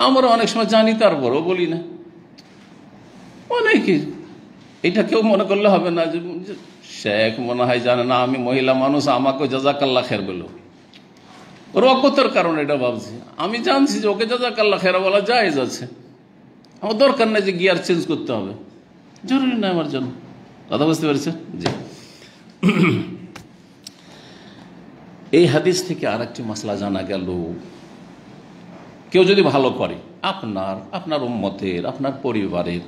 আমরা অনেক সময় জানি, তারপরও বলি না। অনেকে এটা কেউ মনে করলে হবে না যে শেখ মনে হয় জানে না, আমি মহিলা মানুষ, আমাকে জাযাকাল্লাহু খায়র বলো। ওর অজ্ঞতার কারণে এটা ভাবছি। আমি জানছি যে ওকে জাযাকাল্লাহু খায়র বলা জায়েজ আছে, আমার দরকার নেই যে গিয়ার চেঞ্জ করতে হবে, জরুরি নয় আমার জন্য। কথা বুঝতে পেরেছেন? জি। এই হাদিস থেকে আর একটি মাসলা জানা গেল, কেউ যদি ভালো করে, আপনার উম্মতের, আপনার পরিবারের,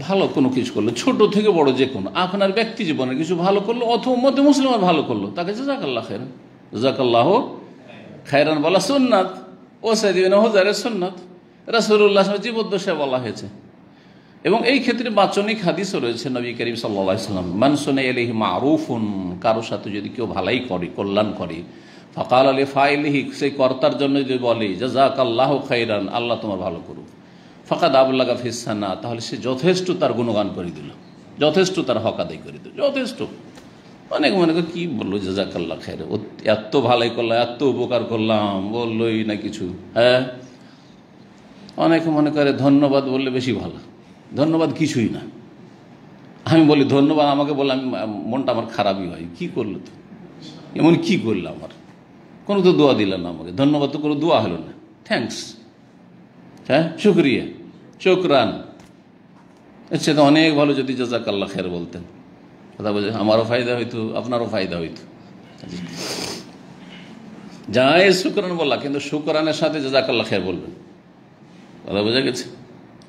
ভালো কোনো কিছু করলো, ছোট থেকে বড় যে কোনো, আপনার ব্যক্তি জীবনের কিছু ভালো করলো অথবা উম্মতে মুসলিমের ভালো করলো, তাকে জাযাকাল্লাহু খায়রান, জাযাকাল্লাহু খায়রান বলা সুন্নাত। ও সাইদ ইবনে হুযায়রের সুন্নাত, রাসূলুল্লাহ জীবদ্দশায় বলা হয়েছে। এবং এই ক্ষেত্রে বাচনিক হাদিসও রয়েছে, নবী করিম সাল্লাল্লাহু আলাইহি ওয়াসাল্লাম, মান সুনা ইলাইহি মারুফুন, কারোর সাথে যদি কেউ ভালাই করে, কল্যাণ করে, ফাকাল আলি ফাইলিহি, সেই কর্তার জন্য যদি বলে জাযাকাল্লাহু খাইরান, আল্লাহ তোমার ভালো করুক, ফাকাদ আবলাগা ফিস সানা, তাহলে সে যথেষ্ট তার গুণগান করে দিল, যথেষ্ট তার হক আদায় করে দিল, যথেষ্ট। অনেক মনে করে কি বললো জাযাকাল্লাহ খাইর, এত ভালাই করলাম, এত উপকার করলাম, বললোই না কিছু। হ্যাঁ, অনেকে মনে করে ধন্যবাদ বললে বেশি ভালো, ধন্যবাদ কিছুই না। আমি বলি ধন্যবাদ, আমাকে বললে আমি মনটা আমার খারাপই হয়, কি করলো তো, এমন কি করলো আমার, কোনো তো দোয়া দিল না আমাকে, ধন্যবাদ তো কোনো দোয়া হলো না, থ্যাঙ্কস, হ্যাঁ শুক্রিয়া, শুকরান, আচ্ছা তো অনেক ভালো যদি জাযাকাল্লাহ খাইর বলতেন, কথা বলছে আমারও ফায়দা হইতো, আপনারও ফায়দা হইতো। যাই শুকরান বললা, কিন্তু শুকরানের সাথে জাযাকাল্লাহ খাইর বলবেন, কথা বোঝা গেছে।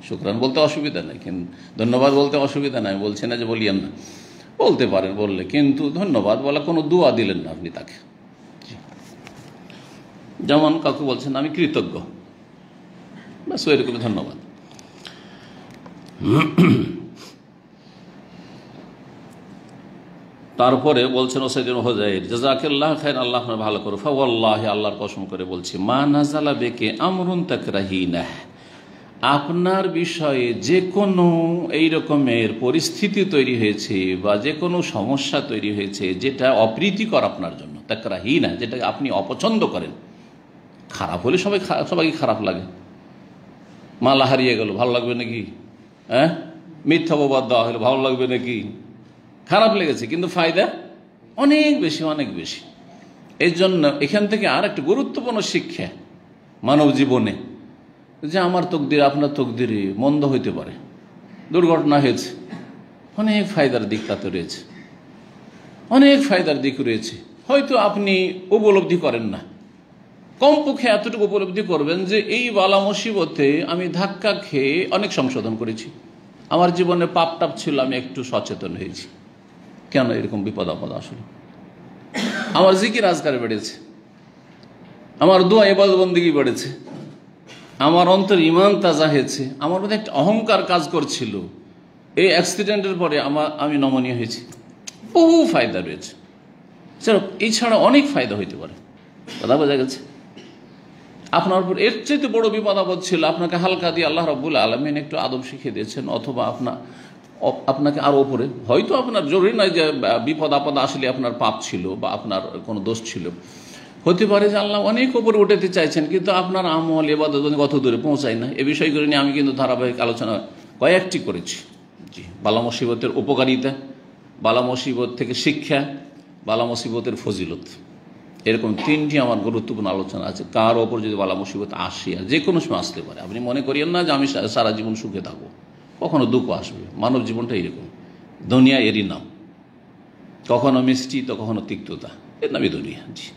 শুকরান বলতে অসুবিধা নাই, কিন্তু ধন্যবাদ বলতে অসুবিধা নাই, বলছে না যে বলিয়েন না, বলতে পারেন বললে, কিন্তু ধন্যবাদ বলা কোনো দোয়া দিলেন না আপনি তাকে। যেমন কাউকে বলছেন আমি কৃতজ্ঞ, ব্যাস এরকম ধন্যবাদ। তারপরে বলছেন ওসাইদুল হুযাইর, জাযাকাল্লাহু খাইরান, আল্লাহ আপনার ভালো করুন, ফাওয়াল্লাহি, আল্লাহর কসম করে বলছি, মা নাযালা বিকা আমরুন তাকরাহিনাহ, আপনার বিষয়ে যে কোনো এই রকমের পরিস্থিতি তৈরি হয়েছে বা যে কোনো সমস্যা তৈরি হয়েছে যেটা অপ্রীতিকর আপনার জন্য, তাকরাহিনা, যেটা আপনি অপছন্দ করেন। খারাপ হলে সবাইকে খারাপ লাগে, মালা হারিয়ে গেল ভালো লাগবে নাকি? হ্যাঁ, মিথ্যা অপবাদ দেওয়া হলো ভালো লাগবে নাকি? খারাপ লেগেছে, কিন্তু ফায়দা অনেক বেশি, অনেক বেশি। এই জন্য এখান থেকে আর একটা গুরুত্বপূর্ণ শিক্ষা মানব জীবনে, যে আমার তকদির আপনার তকদিরে মন্দ হইতে পারে, দুর্ঘটনা হয়েছে, অনেক ফায়দার দিক তাতে রয়েছে, অনেক ফায়দার দিক রয়েছে, হয়তো আপনি উপলব্ধি করেন না। কমপক্ষে এতটুকু উপলব্ধি করবেন যে এই বালা মুসিবতে আমি ধাক্কা খেয়ে অনেক সংশোধন করেছি, আমার জীবনে পাপ টাপ ছিল, আমি একটু সচেতন হয়েছি, কেন এরকম বিপদ আপদ আসলে, আমার জিকির আজকার বেড়েছে, আমার দোয়া ইবাদত বন্দেগী বেড়েছে, আমার অন্তর ইমান তাজা হয়েছে, আমার মধ্যে একটা অহংকার কাজ করছিল, এই অ্যাক্সিডেন্টের পরে আমি নমনীয় হয়েছি। বহু ফায়দা রয়েছে, এছাড়া অনেক ফায়দা হইতে পারে, কথা বোঝা গেছে। আপনার উপর এর চাইতে বড় বিপদ আপদ ছিল, আপনাকে হালকা দিয়ে আল্লাহ রাব্বুল আলামিন একটু আদব শিখিয়ে দিয়েছেন, অথবা আপনাকে আরও ওপরে, হয়তো আপনার জরুরি নয় যে বিপদ আপদ আসলে আপনার পাপ ছিল বা আপনার কোনো দোষ ছিল, হতে পারে যে আল্লাহ অনেক ওপরে উঠাতে চাইছেন, কিন্তু আপনার আমল ইবাদত কত দূরে পৌঁছায় না। এ বিষয়গুলো নিয়ে আমি কিন্তু ধারাবাহিক আলোচনা কয়েকটি করেছি। জি, বালা মুসিবতের উপকারিতা, বালা মুসিবত থেকে শিক্ষা, বালা মুসিবতের ফজিলত, এরকম তিনটি আমার গুরুত্বপূর্ণ আলোচনা আছে। কার ওপর যদি বালা মুসিবত আসে, আর যে কোনো সময় আসতে পারে, আপনি মনে করিয়েন না যে আমি সারা জীবন সুখে থাকবো, কখনো দুঃখ আসবে। মানব জীবনটা এরকম, দুনিয়া এরই নাম, কখনো মিষ্টি তো কখনো তিক্ততা, এর নামই দুনিয়া। জি,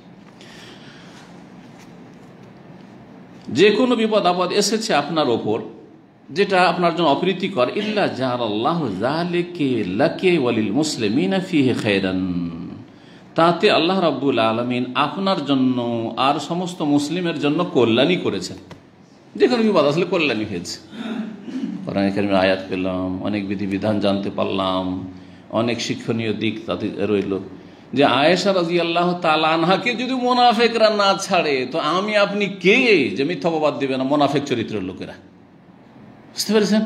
যে কোনো বিপদ আপদ এসেছে আপনার ওপর যেটা আপনার জন্য অপ্রীতিকর, ইল্লা জাআলাল্লাহু যালিকা লাকা ওয়ালিল মুসলিমিনা ফীহি খায়রান, তাতে আল্লাহ রাব্বুল আলামিন আপনার জন্য আর সমস্ত মুসলিমের জন্য কল্যাণই করেছেন। যে কোনো বিপদ আসলে কল্যাণই হয়েছে। কোরআন কারীমের আয়াত পেলাম, অনেক বিধিবিধান জানতে পারলাম, অনেক শিক্ষণীয় দিক তাতে রইল। যে আয়েশা রাদিয়াল্লাহু তাআলা আনহাকে যদি মুনাফিকরা না ছাড়ে, তো আমি আপনি কে যে মিথ্যা অপবাদ দিবে না মুনাফিক চরিত্রের লোকেরা? বুঝতে পেরেছেন?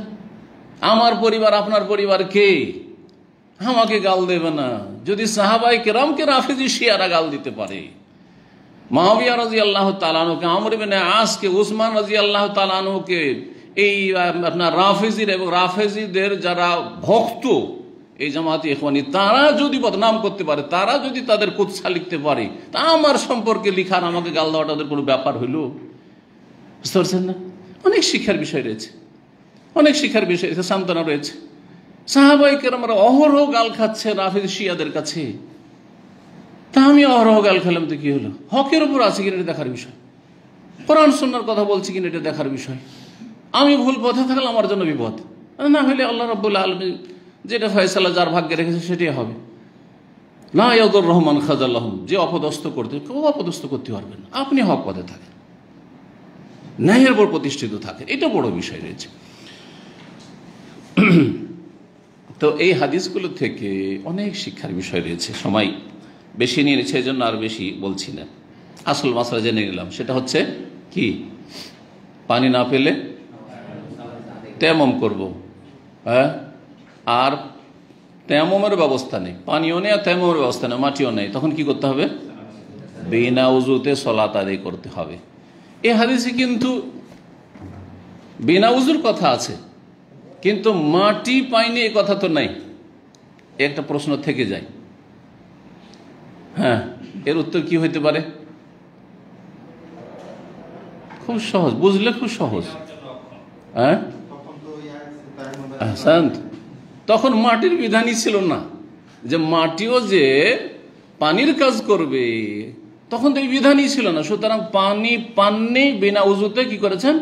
আমার পরিবার আপনার পরিবার কে আমাকে গাল দেবে না? যদি সাহাবায়ে কেরামকে রাফিজি শিয়ারা গাল দিতে পারে, মুআবিয়া রাদিয়াল্লাহু তাআলা আনহুকে, আমর ইবনে আসকে, উসমান রাদিয়াল্লাহু তাআলা আনহুকে, এই আপনার রাফিজির এবং রাফিজিদের যারা ভক্ত এই জামাতে ইখওয়ানি, তারা যদি বদনাম করতে পারে, তারা যদি তাদের কুৎসা লিখতে পারে, তা আমার সম্পর্কে লিখার আমাকে গাল দেওয়াটা তাদের কোনো ব্যাপার হইল? বুঝতে পারছেন না? অনেক শিক্ষার বিষয় রয়েছে, অনেক শিক্ষার বিষয় রয়েছে, সান্ত্বনা রয়েছে। সাহাবায়ে কেরামরা অহরহ গাল খাচ্ছে রাফিজি শিয়াদের কাছে, তা আমি অহরহ গাল খেলাম তো কি হলো? হকের উপর আছে কিনা এটা দেখার বিষয়, কোরআন সুন্নাহর কথা বলছি কিনা এটা দেখার বিষয়। আমি ভুল পথে থাকলে আমার জন্য বিপদ, না হলে আল্লাহ রাব্বুল আলামিন যেটা ফয়সালা যার ভাগ্যে রেখেছে সেটাই হবে। লা ইয়াদুর রহমান খাযালাহুম, যে অপদস্থ করতে, কেউ অপদস্থ করতে পারবেন না। আপনি হক পথে থাকেন, ন্যায়ের উপর প্রতিষ্ঠিত থাকেন, এটা বড় বিষয় রয়েছে। তো এই হাদিসগুলো থেকে অনেক শিক্ষার বিষয় রয়েছে। সময় বেশি নিয়ে নিচ্ছে, এই জন্য আর বেশি বলছি না। আসল মাসলা জেনে নিলাম, সেটা হচ্ছে কি, পানি না পেলে তায়াম্মুম করব। হ্যাঁ, আর তায়াম্মুমের ব্যবস্থা নেই, পানিও নেই আর তায়াম্মুমের ব্যবস্থা নেই, মাটিও নেই, তখন কি করতে হবে? বিনা উযুতে সালাত আদায় করতে হবে। এই হাদিসে কিন্তু বিনা উযুর কথা আছে, কিন্তু মাটি পাইনি এ কথা তো নাই। একটা প্রশ্ন থেকে যায়। হ্যাঁ, এর উত্তর কি হইতে পারে? খুব সহজ, বুঝলে খুব সহজ। হ্যাঁ, তখন মাটির বিধানই ছিল না যে মাটিও যে পানির কাজ করবে, তখন তো এই বিধানই ছিল না। সুতরাং পানি পাননি, বিনা উযুতে কি করেছেন?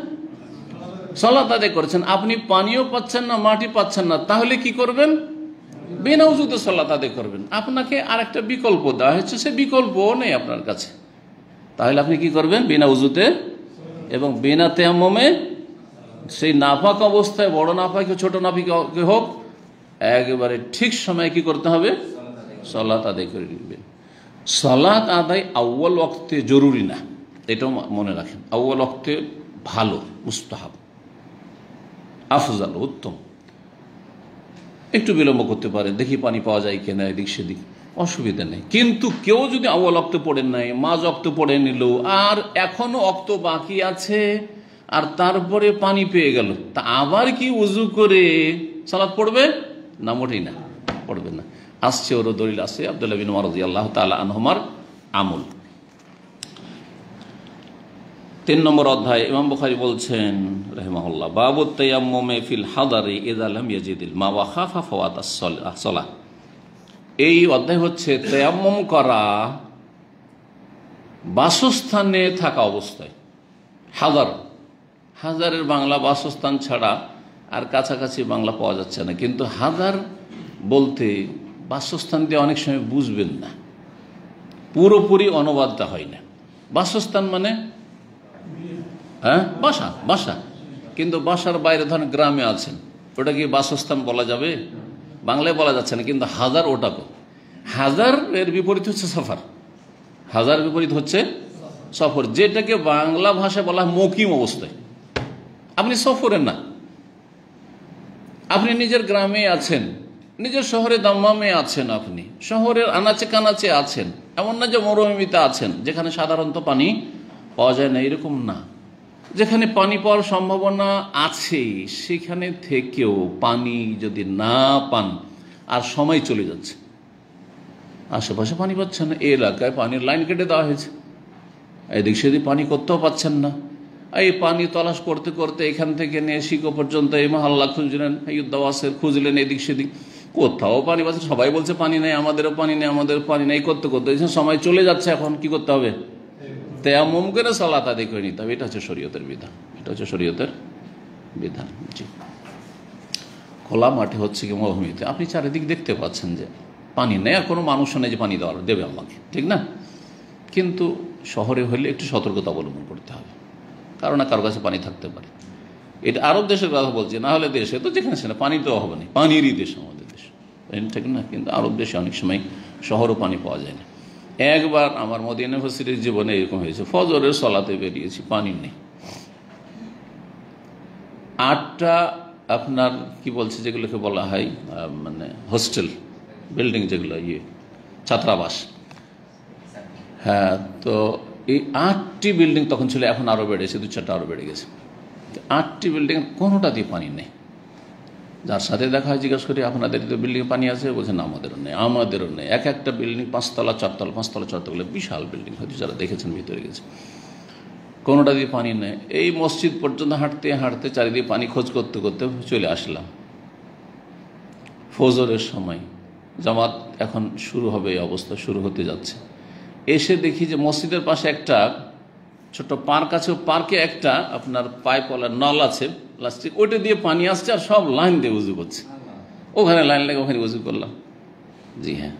সালাত আদায় করেছেন। আপনি পানিও পাচ্ছেন না, মাটি পাচ্ছেন না, তাহলে কি করবেন? বিনা উযুতে সালাত আদায় করবেন। আপনাকে আরেকটা বিকল্প দেওয়া হয়েছে, সে বিকল্পও নেই আপনার কাছে, তাহলে আপনি কি করবেন? বিনা উযুতে এবং বিনা তায়াম্মুমে, সেই নাপাক অবস্থায়, বড় নাপাক ছোট নাপাক হোক, একেবারে ঠিক সময়ে কি করতে হবে? সালাত আদায় করে নিবেন। সালাত আদায় আউয়াল ওয়াক্তে জরুরি না, এটাও মনে রাখেন। আউয়াল ওয়াক্তে ভালো, মুস্তাহাব, আফজাল, উত্তম। একটু বিলম্ব করতে পারে, দেখি পানি পাওয়া যায় কিনা, এদিক সেদিক, অসুবিধা নেই। কিন্তু কেউ যদি আউয়াল ওয়াক্তে পড়েন নাই, মাঝ ওয়াক্তে পড়ে নিল, আর এখনো ওয়াক্ত বাকি আছে, আর তারপরে পানি পেয়ে গেল, তা আবার কি উযু করে সালাত পড়বে? না, মোটেই না, পড়বে না। আসছে, ওর দলিল আছে আব্দুল্লাহ বিন উমর রাদিয়াল্লাহু তাআলা আনহুমার আমল। 3 নম্বর অধ্যায়, ইমাম বুখারী বলছেন রাহিমাহুল্লাহ, বাবুত তায়াম্মুমে ফিল হাদারি ইযা লাম ইয়াজিদিল মা ওয়া খাফা ফাওয়াতাস সালাহ। এই অধ্যায় হচ্ছে তায়াম্মুম করা বাসস্থানে থাকা অবস্থায়। হাদার, হাজারের বাংলা বাসস্থান ছাড়া আর কাছাকাছি বাংলা পাওয়া যাচ্ছে না। কিন্তু হাদার বলতে বাসস্থান দিয়ে অনেক সময় বুঝবেন না, পুরোপুরি অনুবাদটা হয় না। বাসস্থান মানে হ্যাঁ, বাসা, বাসা। কিন্তু বাসার বাইরে ধরেন গ্রামে আছেন, ওটা কি বাসস্থান বলা যাবে? বাংলায় বলা যাচ্ছে না। কিন্তু হাজার, ওটাকে হাজার এর বিপরীত হচ্ছে সফর। হাজার বিপরীত হচ্ছে সফর, যেটাকে বাংলা ভাষায় বলা হয় মকিম অবস্থায়। আপনি সফরে না, আপনি নিজের গ্রামে আছেন, নিজের শহরে দাম্মামে আছেন, আপনি শহরের আনাচে কানাচে আছেন। এমন না যে মরুভূমিতে আছেন যেখানে সাধারণত পানি পাওয়া যায় না, এরকম না। যেখানে পানি পাওয়ার সম্ভাবনা আছে সেখানে থেকেও পানি যদি না পান, আর সময় চলে যাচ্ছে, আশেপাশে পানি পাচ্ছেন না, এই এলাকায় পানির লাইন কেটে দেওয়া হয়েছে, এদিক সেদিক পানি করতেও পাচ্ছেন না। এই পানি তলাশ করতে করতে এখান থেকে নিয়ে শিকো পর্যন্ত এই মহল্লা খুঁজলেন, এই দাওয়াসের খুঁজলেন, এদিক সেদিক, কোথাও পানি পাচ্ছে। সবাই বলছে পানি নেই, আমাদেরও পানি নেই, আমাদের পানি নেই, করতে করতে সময় চলে যাচ্ছে। এখন কি করতে হবে? তায়াম্মুম করে সালাত আদায় করে নিতে হবে। এটা হচ্ছে শরীয়তের বিধান, এটা হচ্ছে শরীয়তের বিধান। জি, খোলা মাঠে হচ্ছে কি মরুভূমিতে আপনি চারিদিক দেখতে পাচ্ছেন যে পানি নেই, আর কোনো মানুষও নেই যে পানি দেবে আমাকে, ঠিক না? কিন্তু শহরে হলে একটু সতর্কতা অবলম্বন করতে হবে, কারণ না কারো কাছে পানি থাকতে পারে। এটা আরব দেশের কথা বলছি, না হলে দেশে তো যেখানে সেখানে পানি তো হবে না, পানিরই দেশ আমাদের দেশ, ঠিক না? কিন্তু আরব দেশে অনেক সময় শহরও পানি পাওয়া যায় না। একবার আমার মদিনা ইউনিভার্সিটির জীবনে এরকম হয়েছে, ফজরের সলাতে বেরিয়েছি, পানি নেই। 8টা আপনার কি বলছে, যেগুলোকে বলা হয় মানে হোস্টেল বিল্ডিং, যেগুলো ছাত্রাবাস, হ্যাঁ, তো এই 8টি বিল্ডিং তখন ছিল, এখন আরও বেড়েছে, 2-4টা আরও বেড়ে গেছে। 8টি বিল্ডিং কোনোটা দিয়ে পানি নেই। যার সাথে দেখা হয় জিজ্ঞাসা করি, আপনাদের তো বিল্ডিংয়ে পানি আছে? বলছে না, আমাদেরও নেই, আমাদেরও নেই। এক একটা বিল্ডিং 5তলা 4তলা, 5তলা 4তলা, বিশাল বিল্ডিং, হয়তো যারা দেখেছেন ভিতরে গেছে, কোনোটা দিয়ে পানি নেই। এই মসজিদ পর্যন্ত হাঁটতে হাঁটতে চারিদিকে পানি খোঁজ করতে করতে চলে আসলাম। ফজরের সময় জামাত এখন শুরু হবে, এই অবস্থা শুরু হতে যাচ্ছে। এসে দেখি যে মসজিদের পাশে একটা ছোট্ট পার্ক আছে, পার্কে একটা আপনার পাইপওয়ালা নল আছে প্লাস্টিক, ওইটা দিয়ে পানি আসছে, আর সব লাইন দিয়ে উজু করছে। ওখানে লাইন লাগে, ওখানে উজু করলাম। জি হ্যাঁ,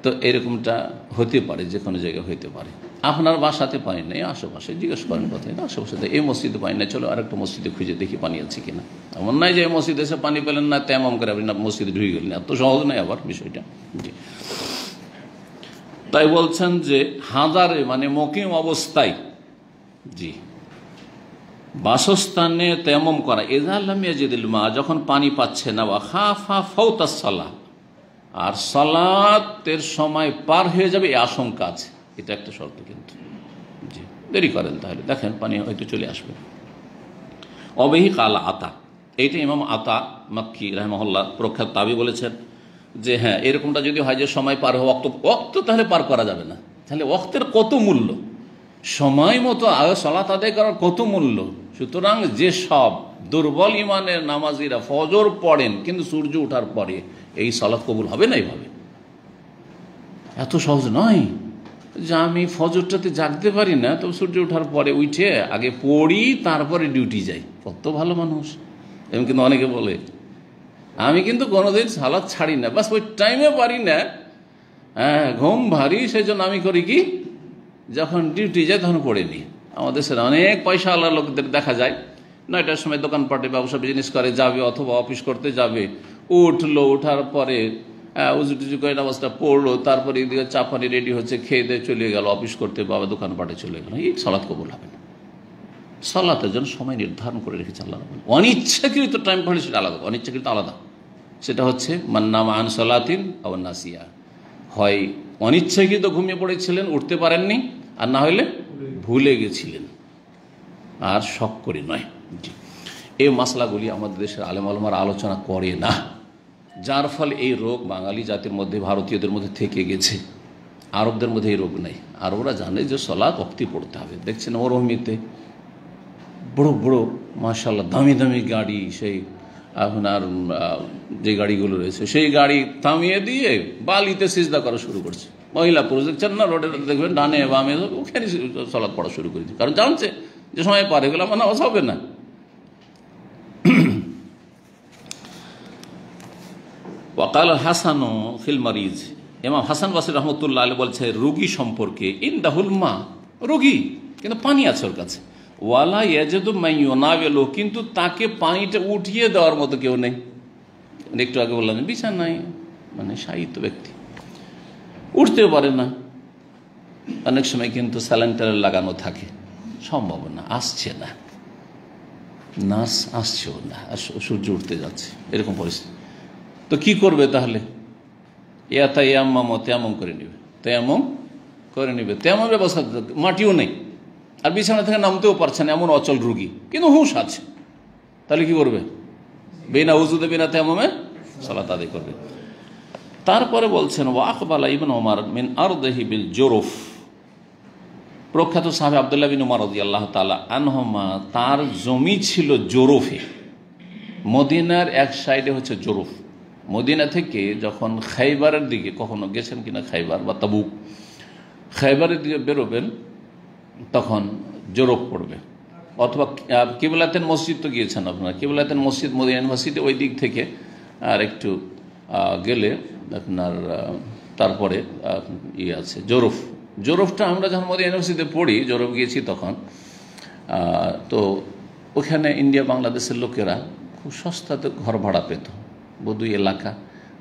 তো এরকমটা হতে পারে, যে কোনো জায়গায় হইতে পারে। আপনার বাসাতে পানি নেই, আশেপাশে জিজ্ঞেস করেন কোথায়, আশেপাশে এই মসজিদে পানি নেই, চলো আরেকটা মসজিদে খুঁজে দেখি পানি আছে কিনা। এমন নয় যে মসজিদে এসে পানি পেলেন না তেমন করে আপনি না মসজিদে ঢুকে গেলেন, এত সহজ নয় আবার বিষয়টা। জি, তাই বলছেন যে হাজারে মানে মকিম অবস্থায়, জি, বাসস্থানে তেমম করা, এজাল্লাম ইয়াজিদুল মা, যখন পানি পাচ্ছে না, ওয়া খাফা ফাওতাস সালাহ, আর সালাতের সময় পার হয়ে যাবে এই আশঙ্কা আছে, এটা একটা শর্ত কিন্তু। জি, দেরি করেন তাহলে দেখেন পানি হয়তো চলে আসবে। অবেহি কাল আতা, এইটা ইমাম আতা মাক্কি রাহিমাহুল্লাহ প্রখ্যাত তাবি বলেছেন যে হ্যাঁ, এরকমটা যদি হয় যে সময় পার হয়, ওয়াক্ত তাহলে পার করা যাবে না। তাহলে ওয়াক্তের কত মূল্য, সময় মতো সালাত আদায় করার কত মূল্য। সুতরাং যে সব দুর্বল ইমানের নামাজিরা ফজর পড়েন কিন্তু সূর্য ওঠার পরে, এই সালাত কবুল হবে না। এইভাবে এত সহজ নয় যে আমি ফজরটাতে জাগতে পারি না, তবে সূর্য ওঠার পরে উঠে আগে পড়ি তারপরে ডিউটি যাই। কত ভালো মানুষ। এমন কিন্তু অনেকে বলে আমি কিন্তু কোনোদিন সালাত ছাড়ি না, বাস ওই টাইমে পারি না, হ্যাঁ ঘুম ভারী, সেই জন্য আমি করি কি, যখন ডিউটি যায় তখন পড়ে নিই। আমাদের দেশের অনেক পয়সা আল্লাহ লোকদের দেখা যায় 9টার সময় দোকানপাটে ব্যবসা বিজনেস করে যাবে অথবা অফিস করতে যাবে, উঠলো, ওঠার পরে উজু টুজু করে নামাজটা পড়লো, তারপরে এদিকে চা পানি রেডি হচ্ছে, খেয়ে দিয়ে চলে গেল অফিস করতে, বাবা দোকানপাটে চলে গেল। এই সালাত কবুল হবে না। সালাতের জন্য সময় নির্ধারণ করে রেখেছে আল্লাহ। অনিচ্ছাকৃত টাইম পড়লে সেটা আলাদা, অনিচ্ছাকৃত আলাদা। সেটা হচ্ছে মান্নামা আন সালাতিন আও নাসিয়া, হয় অনিচ্ছাকৃত ঘুমিয়ে পড়েছিলেন, উঠতে পারেননি, আর না হলে ভুলে গেছিলেন, আর শখ করে নয়। জি, এই মাসলাগুলি আমাদের দেশের আলেম ওলামারা আলোচনা করে না, যার ফলে এই রোগ বাঙালি জাতির মধ্যে, ভারতীয়দের মধ্যে থেকে গেছে। আরবদের মধ্যে এই রোগ নাই। আরবরা জানে যে সালাত ওয়াক্তে পড়তে হবে। দেখছেন মরুভূমিতে বড় বড় মাশাআল্লাহ দামি দামি গাড়ি, সেই আপনার যে গাড়িগুলো রয়েছে সেই গাড়ি থামিয়ে দিয়ে বালিতে সিজদা করা শুরু করছে। মহিলা পুরুষ দেখছেন না, রোডে দেখবেন ডানে বামে ওখানে সালাত পড়া শুরু করে দিচ্ছে, কারণ জানছে যে সময় পার হয়ে গেলে আমার নামাজ হবে না। ওয়াকাল হাসান ফিল মারিজ, ইমাম হাসান বাসরি রহমতুল্লাহ আলাইহি বলছে রোগী সম্পর্কে, ইনদাহুল মা, রোগী কিন্তু পানি আছে ওর কাছে, ওয়ালা ইয়াজিদু মান ইউনাবিলু, কিন্তু তাকে পানিটা উঠিয়ে দেওয়ার মতো কেউ নেই। একটু আগে বললাম বিছানায় মানে শায়িত ব্যক্তি উঠতেও পারে না, অনেক সময় কিন্তু স্যালাইন লাগানো থাকে, সম্ভাবনা আসছে না, নার্স আসছেও না, আর সূর্য উঠতে যাচ্ছে, এরকম পরিস্থিতি। তো কি করবে তাহলে? ইয়াম্মাম তেমন করে নেবে, তেমন করে নেবে, তেমন ব্যবস্থা, মাটিও নেই, আর বিছানা থেকে নামতেও পারছে না, এমন অচল রুগী, কিন্তু হুঁশ আছে। তাহলে কি করবে? বিনা উযুতে বিনা তেমমে সালাত আদায় করবে। তারপরে বলছেন ওয়াকবালা ইবনে ওমর মিন আরদিহি বিল জুরুফ, প্রখ্যাত সাহাবী আব্দুল্লাহ বিন ওমর রাদিয়াল্লাহু তাআলা আনহুমা, তার জমি ছিল জুরুফে, মদিনার এক সাইডে হচ্ছে জুরুফ। মদিনা থেকে যখন খাইবারের দিকে, কখনো গেছেন কিনা খাইবার বা তাবুক, খাইবারের দিকে বেরোবেন তখন জুরুফ পড়বে, অথবা কিবলাতেন মসজিদ তো গিয়েছেন আপনারা, কিবলাতেন মসজিদ মদিনা ইউনিভার্সিটি, ওই দিক থেকে আর একটু গেলে আপনার তারপরে আছে জুরুফ। জুরুফটা আমরা যখন মদিনা ইউনিভার্সিটিতে পড়ি, জুরুফ গিয়েছি তখন, তো ওখানে ইন্ডিয়া বাংলাদেশের লোকেরা খুব সস্তাতে ঘর ভাড়া পেত, বদুই এলাকা।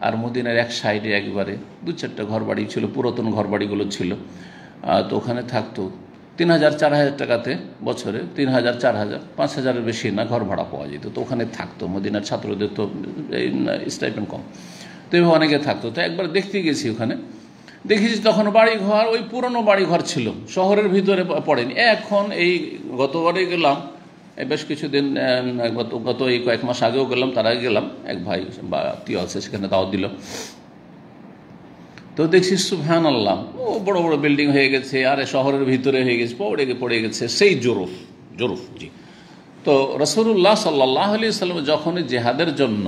আর মদিনার এক সাইডে একবারে 2-4টা ঘর বাড়ি ছিল, পুরাতন ঘর বাড়িগুলো ছিল। তো ওখানে থাকতো 3000-4000 টাকাতে বছরে, 3000-4000, 5000-এর বেশি না, ঘর ভাড়া পাওয়া যেত। তো ওখানে থাকতো, মদিনার ছাত্রদের তো এই স্টাইপেন্ড কম, তো এভাবে অনেকে থাকতো। তো একবার দেখতে গেছি, ওখানে দেখেছি তখন বাড়িঘর, ওই পুরনো বাড়িঘর ছিল, শহরের ভিতরে পড়েনি। এখন এই গতবারে গেলাম, বেশ কিছুদিন, গত এই কয়েক মাস আগেও গেলাম, তার আগে গেলাম, এক ভাই বা আত্মীয় আছে সেখানে দাওয়াত দিল। তো দেখছি সুবহানাল্লাহ, ও বড় বড় বিল্ডিং হয়ে গেছে, আর শহরের ভিতরে হয়ে গেছে, পড়ে গেছে সেই জুরুফ। জি। তো রাসূলুল্লাহ সাল্লাল্লাহু আলাইহি ওয়াসাল্লাম যখন জিহাদের জন্য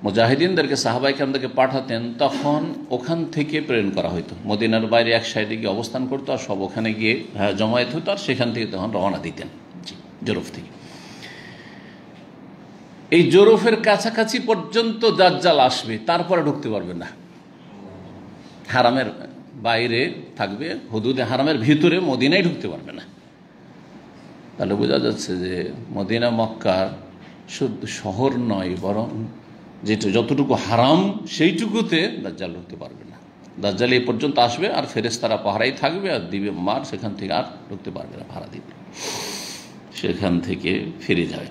মুজাহিদিনদেরকে, সাহাবায়ে কেরামদেরকে পাঠাতেন, তখন ওখান থেকে প্রেরণ করা হতো। মদিনার বাইরে এক সাইডে গিয়ে অবস্থান করতো, আর সব ওখানে গিয়ে জমায়েত হতো, আর সেখান থেকে তখন রওনা দিতেন জুরুফ থেকে। এই জুরুফের কাছাকাছি পর্যন্ত দাজ্জাল আসবে, তারপরে ঢুকতে পারবে না। হারামের বাইরে থাকবে, হুদুদে হারামের ভিতরে মদিনায় ঢুকতে পারবে না। তাহলে বোঝা যাচ্ছে যে মদিনা মক্কা শুধু শহর নয়, বরং যেটা যতটুকু হারাম সেইটুকুতে দাজ্জাল ঢুকতে পারবে না। দাজ্জাল এই পর্যন্ত আসবে আর ফেরেশতারা পাহারাই থাকবে আর দিবে মার, সেখান থেকে আর ঢুকতে পারবে না, ভাড়া দিবে, সেখান থেকে ফিরে যাবে।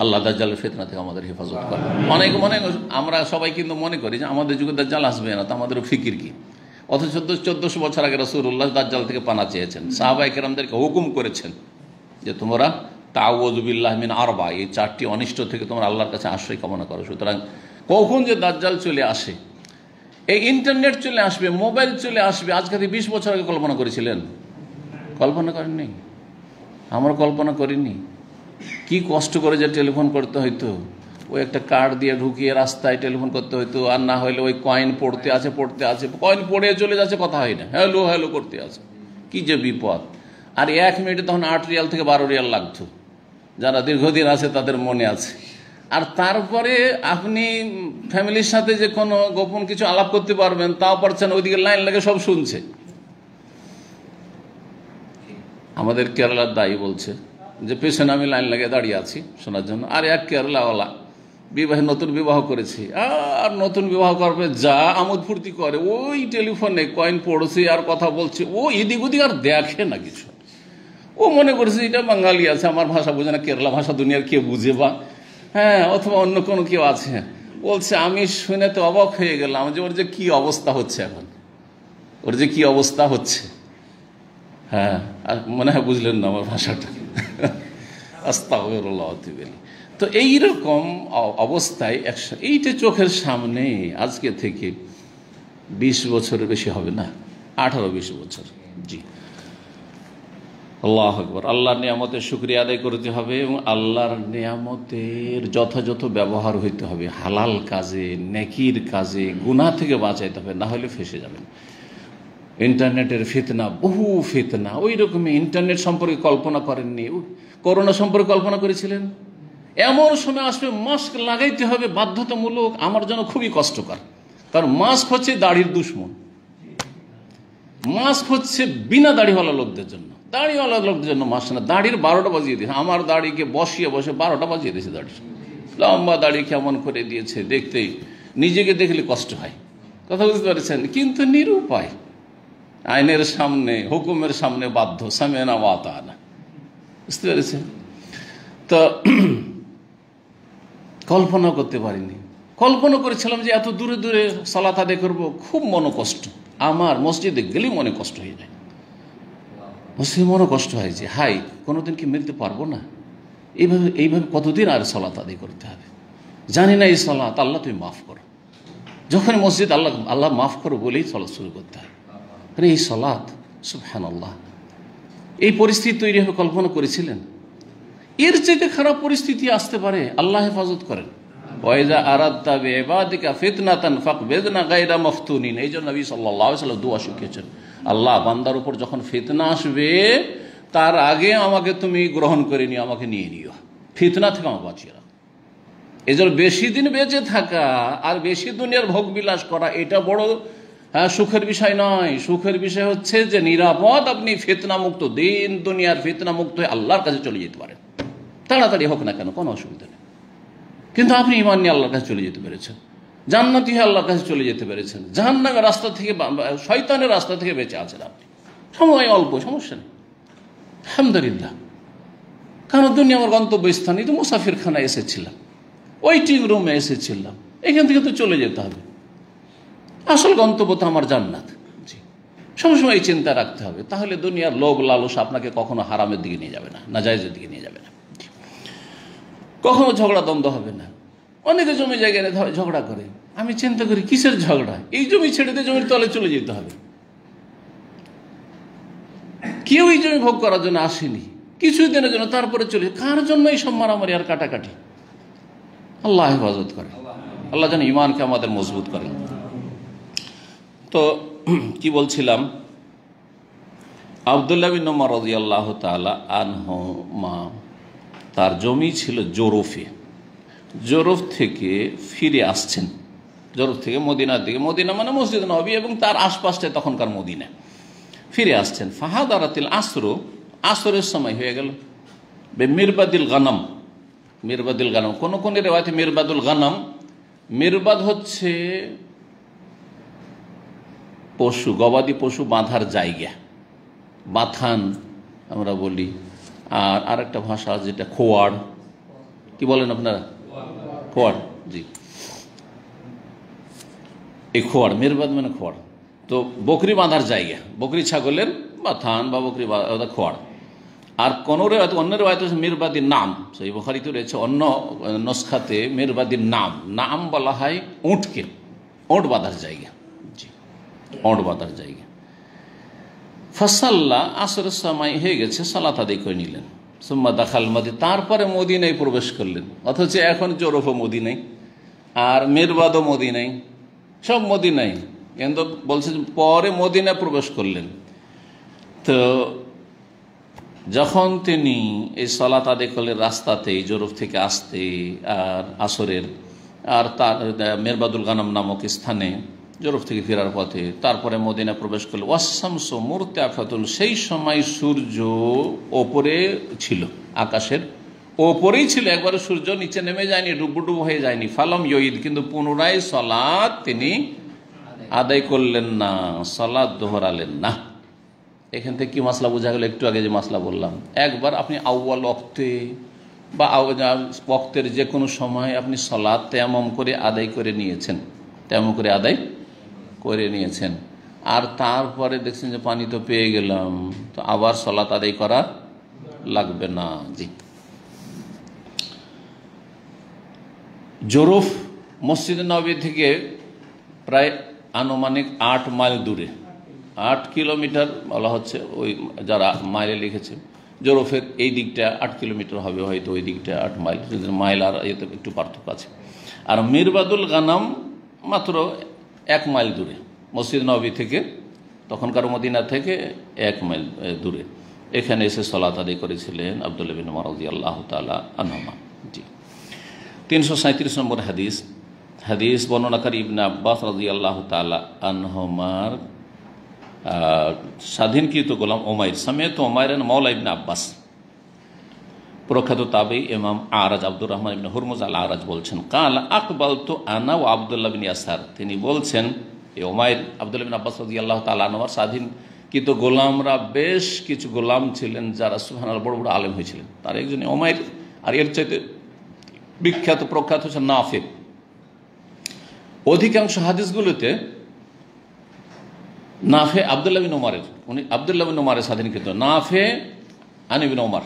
আল্লাহ দাজ্জালের ফিতনা থেকে আমাদের হেফাজত করে। অনেক আমরা সবাই কিন্তু মনে করি যে আমাদের যুগে দাজ্জাল আসবে না, তো আমাদেরও ফিকির কি। অথচ 1400 বছর আগে রাসূলুল্লাহ দাজ্জাল থেকে পানা চেয়েছেন, সাহাবায়ে কেরামদেরকে হুকুম করেছেন যে তোমরা তাআউযু বিল্লাহি মিন আরবা, এই 4টি অনিষ্ট থেকে তোমরা আল্লাহর কাছে আশ্রয় কামনা করো। সুতরাং কখন যে দাজ্জাল চলে আসে, এই ইন্টারনেট চলে আসবে, মোবাইল চলে আসবে, আজ থেকে 20 বছর আগে কল্পনা করেছিলেন? কল্পনা করেননি, আমরা কল্পনা করিনি। কি কষ্ট করে যে টেলিফোন করতে হইতো, ওই একটা কার্ড দিয়ে ঢুকিয়ে রাস্তায় টেলিফোন করতে হইতো, আর না হলে ওই কয়েন পড়তে আছে, কয়েন পড়ে চলে যাচ্ছে, কথা হয় না, হ্যালো হ্যালো করতে আছে, কি যে বিপদ। আর 1 মিনিটে তখন 8 রিয়াল থেকে 12 রিয়াল লাগতো, যারা দীর্ঘদিন আছে তাদের মনে আছে। আর তারপরে আপনি ফ্যামিলির সাথে যে কোনো গোপন কিছু আলাপ করতে পারবেন তাও পারছেন, ওইদিকে লাইন লাগে সব শুনছে। আমাদের কেরালার দায়ী বলছে যে পেছনে আমি লাইন লাগিয়ে দাঁড়িয়ে আছি শোনার জন্য, আর এক কেরালাওয়ালা নতুন বিবাহ করেছি, আর নতুন বিবাহ করবে যা আমোদ ফুর্তি করে, ওই টেলিফোনে কয়েন পড়ছে আর কথা বলছে, ও এদিক ওদিক আর দেখে না কিছু। ও মনে করছে এটা বাঙালি আছে, আমার ভাষা বোঝে না, কেরালা ভাষা দুনিয়ার কে বুঝে বা, হ্যাঁ, অথবা অন্য কোনো কেউ আছে। বলছে আমি শুনে তো অবাক হয়ে গেলাম যে ওর যে কি অবস্থা হচ্ছে এখন, ওর যে কি অবস্থা হচ্ছে। হ্যাঁ, আর মনে হয় বুঝলেন না আমার ভাষাটা। আস্তাগফিরুল্লাহ। তো এইরকম অবস্থায় এইটা চোখের সামনে আজকে থেকে 20 বছরের বেশি হবে না, 18-20 বছর। জি, আল্লাহু আকবার। আল্লাহর নিয়ামতের শুকরিয়া আদায় করতে হবে এবং আল্লাহর নিয়ামতের যথাযথ ব্যবহার হইতে হবে, হালাল কাজে, নেকির কাজে, গুনাহ থেকে বাঁচাইতে হবে, না হলে ফেঁসে যাবেন। ইন্টারনেটের ফিতনা, বহু ফিতনা। ওই রকমই ইন্টারনেট সম্পর্কে কল্পনা করেননি, করোনা সম্পর্কে কল্পনা করেছিলেন? এমন সময় আসবে মাস্ক লাগাইতে হবে বাধ্যতামূলক, আমার জন্য খুবই কষ্টকর। কারণ মাস্ক হচ্ছে দাড়ির দুশ্মন, মাস্ক হচ্ছে বিনা দাড়িওয়ালা লোকদের জন্য, দাড়িওয়ালা লোকদের জন্য মাস্ক না। দাড়ির 12টা বাজিয়ে দিয়েছে, আমার দাড়িকে বসিয়ে 12টা বাজিয়ে দিয়েছে। দাড়ি লম্বা দাড়ি কেমন করে দিয়েছে, দেখতেই নিজেকে দেখলে কষ্ট হয়, কথা বুঝতে পারছেন? কিন্তু নিরুপায়, আইনের সামনে, হুকুমের সামনে বাধ্য, সামিনা ওয়া আতানা, বুঝতে পেরেছেন? তো কল্পনা করতে পারিনি, কল্পনা করেছিলাম যে এত দূরে দূরে সালাত আদায় করবো, খুব মনোকষ্ট। আমার মসজিদে গেলেই মনে কষ্ট হয়ে যায়, মসজিদে মনে কষ্ট হয় যে হাই, কোনোদিন কি মিলতে পারবো না, এইভাবে কতদিন আর সালাত আদায় করতে হবে। জানি না এই সালাত, আল্লাহ তুমি মাফ করো। যখন মসজিদ আল্লাহ মাফ করো বলেই সালাত শুরু করতে হয়। আরে এই সালাত, সুবহানাল্লাহ, এই পরিস্থিতি তৈরি হবে কল্পনা করেছিলেন? এর চাইতে খারাপ পরিস্থিতি আসতে পারে, আল্লাহ হেফাজত করেন। ওয়াইজা আরাদতা বিইবাদিকা ফিতনাতান ফাকবিদনা গায়রা মাফতুনিন, এই জন্য নবী সাল্লাল্লাহু আলাইহি ওয়াসাল্লাম দোয়া শিখিয়েছেন, আল্লাহ বান্দার উপর যখন ফিতনা আসবে তার আগে আমাকে তুমি গ্রহণ করে নিও, আমাকে নিয়ে নিও, ফিতনা থেকে আমাকে বাঁচিয়ে রাখো। এই জন্য বেশি দিন বেঁচে থাকা আর বেশি দুনিয়ার ভোগ বিলাস করা এটা বড় সুখের বিষয় নয়। সুখের বিষয় হচ্ছে যে নিরাপদ, আপনি ফিতনা মুক্ত, দিন দুনিয়ার ফিতনা মুক্ত হয়ে আল্লাহর কাছে চলে যেতে পারেন, তাড়াতাড়ি হোক না কেন, কোনো অসুবিধা নেই। কিন্তু আপনি ঈমান নিয়ে আল্লাহর কাছে চলে যেতে পেরেছেন, জান্নাতি হয়ে আল্লাহর কাছে চলে যেতে পেরেছেন, জাহান্নামের রাস্তা থেকে, শয়তানের রাস্তা থেকে বেঁচে আছেন আপনি। সময় অল্প, সমস্যা নেই, আলহামদুলিল্লাহ। কারণ দুনিয়া আমার গন্তব্যস্থান, এই তো মুসাফিরখানায় এসেছিলাম, ওয়েটিং রুমে এসেছিলাম, এখান থেকে তো চলে যেতে হবে, আসল গন্তব্য তো আমার জান্নাত। জি, সবসময় এই চিন্তা রাখতে হবে, তাহলে দুনিয়ার লোভ লালস আপনাকে কখনো হারামের দিকে নিয়ে যাবে না, নাজায়েজের দিকে নিয়ে যাবে না, কখনো ঝগড়া দ্বন্দ্ব হবে না। অনেকে জমি জায়গায় ঝগড়া করে, আমি চিন্তা করি কিসের ঝগড়া, এই জমি ছেড়ে দিয়ে জমির তলে চলে যেতে হবে। কেউ এই জমি ভোগ করার জন্য আসেনি, কিছুই দিনের জন্য, তারপরে চলে, কার জন্য এই সব মারামারি আর কাটাকাটি? আল্লাহ হেফাজত করেন, আল্লাহ যেন ঈমানকে আমাদের মজবুত করেন। তো কি বলছিলাম, আব্দুল্লাহ বিন উমর রাদিয়াল্লাহু তাআলা আনহুমা, তার জমি ছিল জোরফে, জোরফ থেকে ফিরে আসছেন জরফ থেকে মদিনার দিকে, মদিনা মানে মসজিদ নববী এবং তার আশপাশটায় তখনকার মদিনা, ফিরে আসছেন। ফাহাদারাতিল আসরু, আসরের সময় হয়ে গেল। মিরবাদিল গানাম, মিরবাদিল গানাম, কোন কোন রেওয়ায়েতে মিরবাদুল গানাম, মিরবাদ হচ্ছে পশু, গবাদি পশু বাঁধার জায়গা, বাথান আমরা বলি। আর আরেকটা ভাষা যেটা খোয়াড়, কি বলেন আপনারা? খোয়াড়, জি, এই খোয়াড়, মিরবাদ মানে খোয়াড়। তো বকরি বাঁধার জায়গা, বকরি ছাগলের বাথান বা বকরি খোয়াড়। আর কোন রেওয়ায়েত, অন্য রেওয়ায়েত হচ্ছে মিরবাদির নাম, সেই বুখারীতে রয়েছে, অন্য নসখাতে মিরবাদির নাম, নাম বলা হয় উটকে, ওট বাঁধার জায়গা, জি, ওট বাঁধার জায়গা। ফাসাল্লা, আসরের সময় হয়ে গেছে, সালাত আদায় করে নিলেন। সুম্মা দাখাল মদিনা, তারপরে মদিনায় প্রবেশ করলেন। অথচ এখন জরফও মদিনায় আর মিরবাদও মদিনায়, সব মদিনায়, কিন্তু বলছে পরে মদিনায় প্রবেশ করলেন। তো যখন তিনি এই সালাত আদায় করলেন রাস্তাতে, জরফ থেকে আসতে আর আসরের, আর তার মিরবাদুল গানাম নামক স্থানে জরফ থেকে ফেরার পথে, তারপরে মদিনা প্রবেশ করল। ওয়াসসামসু মুরতাফাতুন, সেই সময় সূর্য ওপরে ছিল, আকাশের ওপরেই ছিল, একবারে সূর্য নিচে নেমে যায়নি, ডুবুডুবু হয়ে যায়নি। ফালাম ইয়িদ, কিন্তু পুনরায় সালাত তিনি আদায় করলেন না, সালাত দোহরালেন না। এখান থেকে কি মাসলা বোঝা গেল? একটু আগে যে মাসলা বললাম, একবার আপনি আউয়াল ওয়াক্তে বা ওয়াক্তের যে কোনো সময় আপনি সালাত তায়াম্মুম করে আদায় করে নিয়েছেন, তায়াম্মুম করে আদায় করে নিয়েছেন, আর তারপরে দেখছেন যে পানি তো পেয়ে গেলাম, তো আবার সালাত আদায় করা লাগবে না। জি, জরফ মসজিদ নববী থেকে প্রায় আনুমানিক 8 মাইল দূরে, 8 কিলোমিটার বলা হচ্ছে, ওই যারা মাইলে লিখেছে, জরফের এই দিকটা 8 কিলোমিটার হবে হয়তো, ওই দিকটা 8 মাইল, মাইল আর এতে একটু পার্থক্য আছে। আর মিরবাদুল গানাম মাত্র 1 মাইল দূরে, মসজিদ নববী থেকে, তখনকার মদিনা থেকে 1 মাইল দূরে। এখানে এসে সালাত আদায় করেছিলেন আব্দুল্লাহ বিন উমর রাদিয়াল্লাহু তাআলা আনহুমা। জি, 337 নম্বর হাদিস, হাদিস বর্ণনাকারী ইবনে আব্বাস রাদিয়াল্লাহু তাআলা আনহুমার স্বাধীনকৃত গোলাম ওমাইর, সামিআতু ওমাইরান মাওলা ইবনে আব্বাস, প্রখ্যাত তাবেঈ ইমাম আরাজ আব্দুর রহমান ইবনে হুরমুজ আল আরাজ বলছেন, কালা আকবালতু আনা ওয়া আব্দুল্লাহ বিন ইয়াসার, তিনি বলছেন, এই ওমাইর আব্দুল্লাহ বিন আব্বাস রাদিয়াল্লাহু তাআলা আনহুর স্বাধীনকৃত গোলামরা বেশ কিছু গোলাম ছিলেন যারা সুবহানাল্লাহ বড় বড় আলেম হয়েছিলেন, তার একজন ওমাইর। আর এর চাইতে বিখ্যাত প্রখ্যাত হচ্ছে নাফে। অধিকাংশ হাদিসগুলোতে নাফে আব্দুল্লাহ বিন ওমরের, উনি আব্দুল্লাহ বিন ওমরের স্বাধীনকৃত, নাফে আন ইবনে ওমর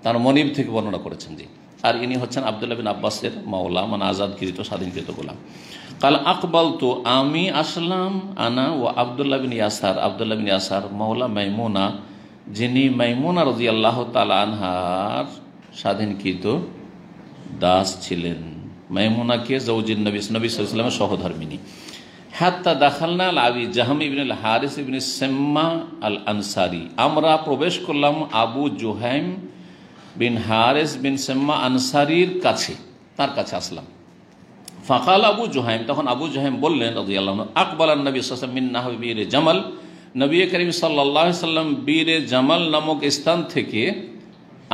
তার মনিব থেকে বর্ণনা করেছেন। জি, আর ইনি হচ্ছেন আব্দুল্লাহ বিন আব্বাসের মাওলা, মানে আজাদকৃত স্বাধীনকৃত গোলাম। কাল আকবালতু, আমি আসলাম, আনা ও আব্দুল্লাহ বিন ইয়াসার, আব্দুল্লাহ বিন ইয়াসার মাওলা মাইমুনা, যিনি মাইমুনা রাদিয়াল্লাহু তাআলা আনহার স্বাধীনকৃত দাস ছিলেন। মাইমুনাকে জৌজিন নবী, নবী সাল্লাল্লাহু আলাইহি ওয়াসাল্লামের সহধর্মিনী। হাত্তা দাখালনা আল আবি জাহম ইবনে আল হারিস ইবনে সাম্মা আল আনসারি, আমরা প্রবেশ করলাম আবু জুহাইম বিন হারিস বিন সাম্মা আনসারির কাছে, তার কাছে আসলাম। ফাকাল আবু জুহাইম, তখন আবু জুহাইম বললেন রাদিয়াল্লাহু আনহু, আকবালান নবী সাল্লাল্লাহু আলাইহি ওয়াসাল্লাম মিন নাহবি বীরে জামাল, নবী করিম সাল্লাল্লাহু আলাইহি ওয়াসাল্লাম বীরে জামাল নামক স্থান থেকে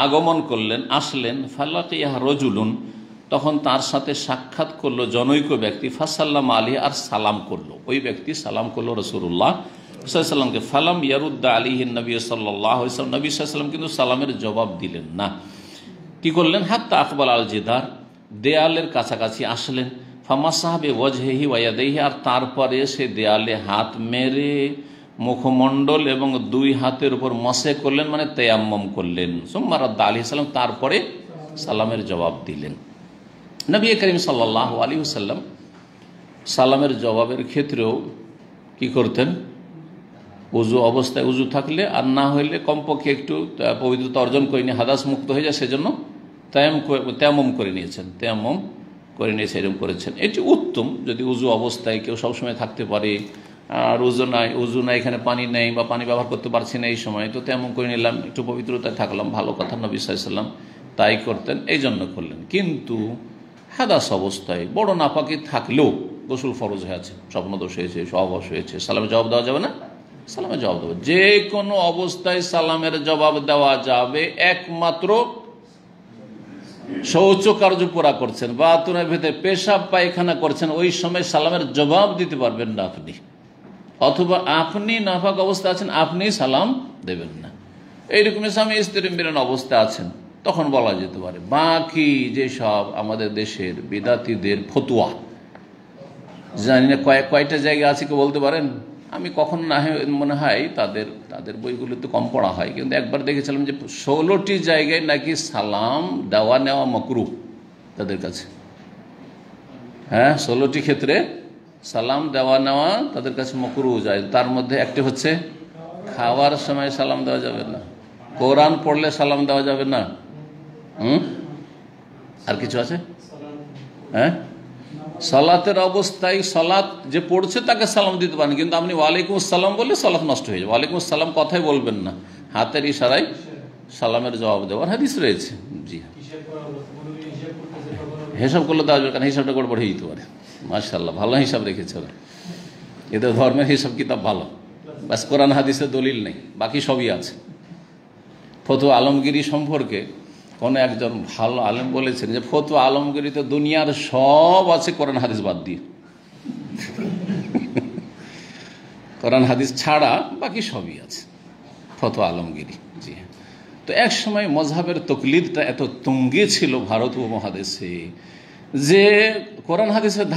আগমন করলেন, আসলেন। ফালাকিয়া রজুলুন, তখন তার সাথে সাক্ষাৎ করলো জনৈক ব্যক্তি, ফাসাল্লাম আলী, আর সালাম করলো, ওই ব্যক্তি সালাম করলো রাসূলুল্লাহ সাল্লাল্লাহু আলাইহি ওয়াসাল্লামকে। ফালাম ইয়ারুদ্দা আলাইহিন নবী সাল্লাল্লাহু আলাইহি ওয়াসাল্লাম, নবী সাল্লাল্লাহু আলাইহি ওয়াসাল্লাম কিন্তু সালামের জবাব দিলেন না। কি করলেন? হাত্তা আকবাল আল জিদার, দেয়ালের কাছাকাছি আসলেন। ফামাসাহাবে ওয়াজহিহি ওয়া ইয়াদাইহি, আর তারপরে সে দেয়ালে হাত মেরে মুখমণ্ডল এবং 2 হাতের উপর মসে করলেন, মানে তায়াম্মুম করলেন। সুম্মা রাদ্দা আলাইহিস সালাম, তারপরে সালামের জবাব দিলেন। নবী করিম সাল্লাল্লাহু আলাইহি ওয়াসাল্লাম সালামের জবাবের ক্ষেত্রেও কি করতেন? উজু অবস্থায়, উজু থাকলে আর না হইলে কমপক্ষে একটু পবিত্রতা অর্জন করে নিয়ে হাদাস মুক্ত হয়ে যায়, সেজন্য তায়াম্মুম করে নিয়েছেন, তায়াম্মুম করে নিয়ে সেরকম করেছেন। এটি উত্তম, যদি উজু অবস্থায় কেউ সবসময় থাকতে পারে, আর উজু নাই, এখানে পানি নেই বা পানি ব্যবহার করতে পারছি না এই সময়, তো তায়াম্মুম করে নিলাম, একটু পবিত্রতায় থাকলাম, ভালো কথা। নবী সাল্লাল্লাহু আলাইহি ওয়াসাল্লাম তাই করতেন, এই জন্য করলেন। কিন্তু হাদাস অবস্থায় বড় নাপাকি থাকলেও গোসল ফরজ হয়ে আছে, স্বপ্নদোষ হয়েছে, সহবাস হয়েছে, সালামের জবাব দেওয়া যাবে না? সালামের জবাব দেবো। যে কোনো অবস্থায় সালামের জবাব দেওয়া যাবে, একমাত্র শৌচকার্য পুরা করছেন, বাথরুমের ভেতরে পেশাব পায়খানা করছেন, ওই সময় সালামের জবাব দিতে পারবেন না আপনি, অথবা আপনি নাপাক অবস্থা আছেন, আপনি সালাম দেবেন না। এইরকম স্বামী স্ত্রী মিলন অবস্থা আছেন, তখন বলা যেতে পারে। বাকি যেসব আমাদের দেশের বিদাতিদের ফতুয়া, জানি না কয়টা জায়গা আছে কেউ বলতে পারেন? আমি কখন না মনে হয় তাদের বইগুলো তো কম পড়া হয়, কিন্তু একবার দেখেছিলাম যে 16টি জায়গায় নাকি সালাম দেওয়া নেওয়া মাকরুহ তাদের কাছে। হ্যাঁ, 16টি ক্ষেত্রে সালাম দেওয়া নেওয়া তাদের কাছে মাকরুহ যায়। তার মধ্যে একটি হচ্ছে খাওয়ার সময় সালাম দেওয়া যাবে না, কোরআন পড়লে সালাম দেওয়া যাবে না, আর কিছু আছে? হ্যাঁ, সালাতের অবস্থায় সালাত যে পড়ছে তাকে সালাম দিতে পারেন, কিন্তু আপনি ওয়ালাইকুম আসসালাম বললে সালাত নষ্ট হয়ে যাবে। ওয়ালাইকুম আসসালাম কথাই বলবেন না, হাতের ইশারায় সালামের জবাব দেওয়ার হাদিস রয়েছে। জি, হিসাব করলে দেওয়া যাবে, কারণ হিসাবটা গড়বড় হয়ে যেতে পারে। মাশাআল্লাহ, ভালো হিসাব রেখেছে ওরা, এদের ধর্মের হিসাব কিতাব ভালো, ব্যাস কোরআন হাদিসের দলিল নেই, বাকি সবই আছে। ফতুয়া আলমগিরি সম্পর্কে কোনো একজন ভালো আলেম বলেছেন যে ফতুয়া আলমগিরিতে দুনিয়ার সব আছে, কোরআন হাদিস বাদ দিয়ে, কোরআন হাদিস ছাড়া বাকি সবই আছে ফতুয়া আলমগিরি। জি, তো এক সময় মজহাবের তকলিদটা এত তুঙ্গে ছিল ভারত উপমহাদেশে যে কোরআন হাদিসের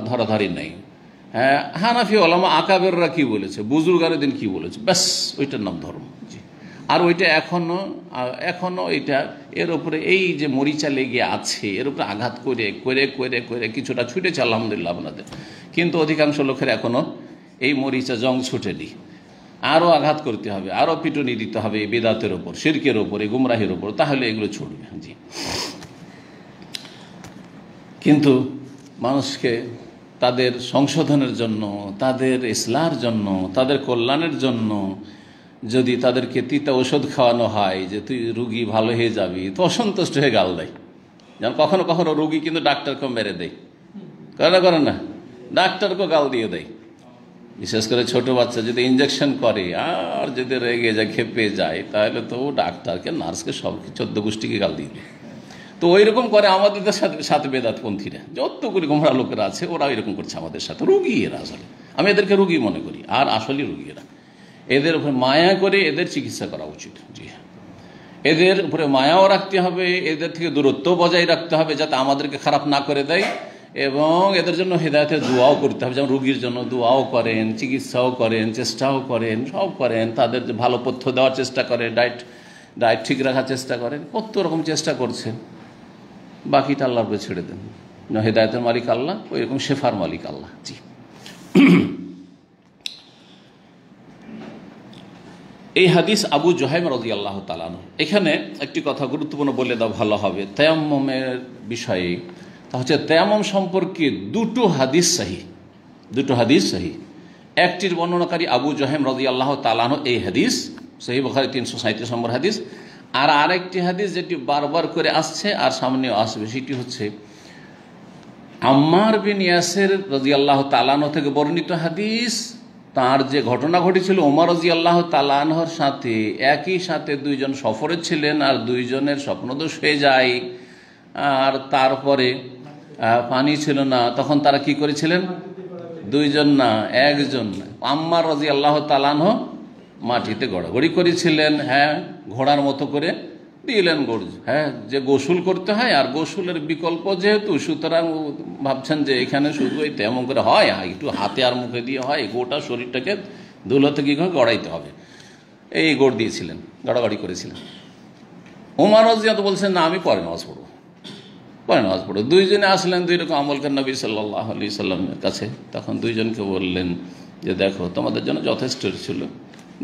ধরাধারি নেই। হ্যাঁ, হানাফি ওলামা আকাবেররা কি বলেছে, বুজুর্গারের কি বলেছে, ব্যাস ওইটার নাম ধর্ম। জি, আর ওইটা এখনো এটা এর উপরে এই যে মরিচা লেগে আছে, এর উপরে আঘাত করে করে করে করে কিছুটা ছুটেছে আলহামদুলিল্লাহ আপনাদের, কিন্তু অধিকাংশ লোকের এখনো এই মরিচা জং ছুটেনি। আরও আঘাত করতে হবে, আরও পিটুনি দিতে হবে এই বেদাতের ওপর, শিরকের ওপর, এই গুমরাহির ওপর, তাহলে এগুলো ছুটবে। জি, কিন্তু মানুষকে তাদের সংশোধনের জন্য, তাদের ইসলার জন্য, তাদের কল্যাণের জন্য যদি তাদেরকে তিতা ওষুধ খাওয়ানো হয় যে তুই রুগী ভালো হয়ে যাবি, তো অসন্তুষ্ট হয়ে গাল দেয়। যেমন কখনো কখনো রুগী কিন্তু ডাক্তারকেও মেরে দেয়, করে না, ডাক্তারকেও গাল দিয়ে দেয়। বিশেষ করে ছোট বাচ্চা যদি ইঞ্জেকশন করে আর যদি রেগে যায়, খেপে যায়, তাহলে তো ডাক্তারকে, নার্সকে, সব 14 গোষ্ঠীকে গাল দিয়ে দেয়। তো ওই রকম করে আমাদের সাথে বেদাতপন্থীরা, যতগুলি গোমরা লোকেরা আছে, ওরা এরকম করছে আমাদের সাথে। রুগী এরা, আসলে আমি এদেরকে রুগী মনে করি, আর আসলে রুগী এরা। এদের উপরে মায়া করে এদের চিকিৎসা করা উচিত। জি, এদের উপরে মায়াও রাখতে হবে, এদের থেকে দূরত্ব বজায় রাখতে হবে যাতে আমাদেরকে খারাপ না করে দেয়, এবং এদের জন্য হেদায়েতের দোয়াও করতে হবে। যেমন রুগীর জন্য দোয়াও করেন, চিকিৎসাও করেন, চেষ্টাও করেন, সব করেন, তাদের ভালো পথ্য দেওয়ার চেষ্টা করেন, ডায়েট ঠিক রাখার চেষ্টা করেন, কত রকম চেষ্টা করছেন। বাকিটা আল্লাহর উপরে ছেড়ে দেন। হেদায়েতের মালিক আল্লাহ, ওই রকম শেফার মালিক আল্লাহ। জি, এই হাদিস আবু জুহাইম রাদিয়াল্লাহু তাআলা আনহু। এখানে একটি কথা গুরুত্বপূর্ণ বলে দেওয়া ভালো হবে তায়াম্মুমের বিষয়ে। তা হচ্ছে তায়াম্মুম সম্পর্কে দুটো হাদিস সহিহ। একটির বর্ণনাকারী আবু জুহাইম রাদিয়াল্লাহু তাআলা আনহু, এই হাদিস সহিহ বুখারী 337 নম্বর হাদিস। আর আরেকটি হাদিস যেটি বারবার করে আসছে আর সামনেও আসবে, সেটি হচ্ছে আম্মার বিন ইয়াসির রাদিয়াল্লাহু তাআলা আনহু থেকে বর্ণিত হাদিস। তার যে ঘটনা ঘটেছিল ওমর রাদিয়াল্লাহু তাআলা আনহুর সাথে, একই সাথে দুইজন সফরে ছিলেন আর দুইজনের স্বপ্নদোষ হয়ে যায়, আর তারপরে পানি ছিল না, তখন তারা কি করেছিলেন? দুইজন না, একজন। আম্মার রাদিয়াল্লাহু তাআলা আনহু মাটিতে গড়াগড়ি করেছিলেন, হ্যাঁ, ঘোড়ার মতো করে দিলেন গর্জ, হ্যাঁ, যে গোসল করতে হয়, আর গোসলের বিকল্প যেহেতু, সুতরাং ভাবছেন যে এখানে শুধু এই তেমন করে হয়, একটু হাতে আর মুখে দিয়ে হয়, গোটা শরীরটাকে ধুলোতে কি করে গড়াইতে হবে, এই গোড় দিয়েছিলেন, গড়াগড়ি করেছিলেন। ওমর রাদিয়াল্লাহু বলছেন না, আমি পরে নামাজ পড়বো। দুইজনে আসলেন দুই রকম আমল করেন নবী সাল্লাল্লাহু আলাইহি সাল্লামের কাছে। তখন দুইজনকে বললেন যে দেখো, তোমাদের জন্য যথেষ্ট ছিল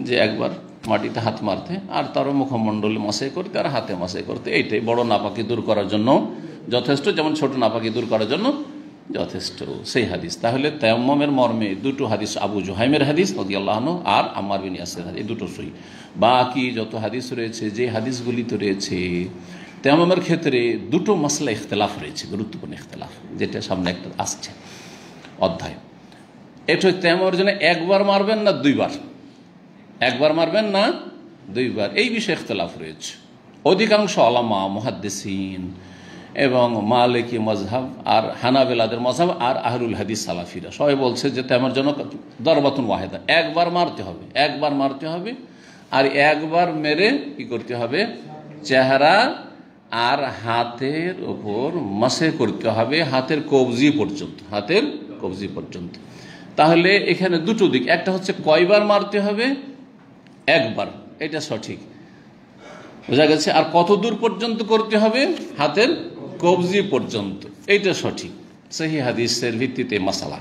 যে একবার মাটিতে হাত মারতে, আর তারও মুখমণ্ডলে মাসাই করতে, আর হাতে মাসাই করতে, এইটাই বড় নাপাকি দূর করার জন্য যথেষ্ট, যেমন ছোট নাপাকি দূর করার জন্য যথেষ্ট। সেই হাদিস। তাহলে তায়াম্মুমের মর্মে দুটো হাদিস, আবু জুহাইমের হাদিস রাদিয়াল্লাহু আনহু আর আম্মার বিন ইয়াসির হাদিস, এই দুটো সহিহ। বাকি যত হাদিস রয়েছে, যে হাদিসগুলিতে রয়েছে তায়াম্মুমের ক্ষেত্রে দুটো মাসলা ইখতিলাফ রয়েছে, গুরুত্বপূর্ণ ইখতিলাফ, যেটা সামনে একটা আসছে অধ্যায়। এটা তায়াম্মুমের জন্য একবার মারবেন না দুইবার, একবার মারবেন না দুইবার, এই বিষয়ে ইখতিলাফ রয়েছে। অধিকাংশ উলামা মুহাদ্দিসিন এবং মালিকি মাযহাব আর হানাবেলাদের মাযহাব আর আহলুল হাদিস সালাফিরা সবাই বলছে যে তায়াম্মুমের জন্য দরবাতুন ওয়াহিদা, একবার মারতে হবে, একবার মারতে হবে। আর একবার মেরে কি করতে হবে, চেহারা আর হাতের উপর মাসে করতে হবে, হাতের কবজি পর্যন্ত, হাতের কবজি পর্যন্ত। তাহলে এখানে দুটো দিক, একটা হচ্ছে কয়বার মারতে হবে, একবার, এটা সঠিক, বোঝা গেছে। আর কত দূর পর্যন্ত করতে হবে, হাতের কবজি পর্যন্ত, এইটা সঠিক, সহিহ হাদিসের ভিত্তিতে মাসালা।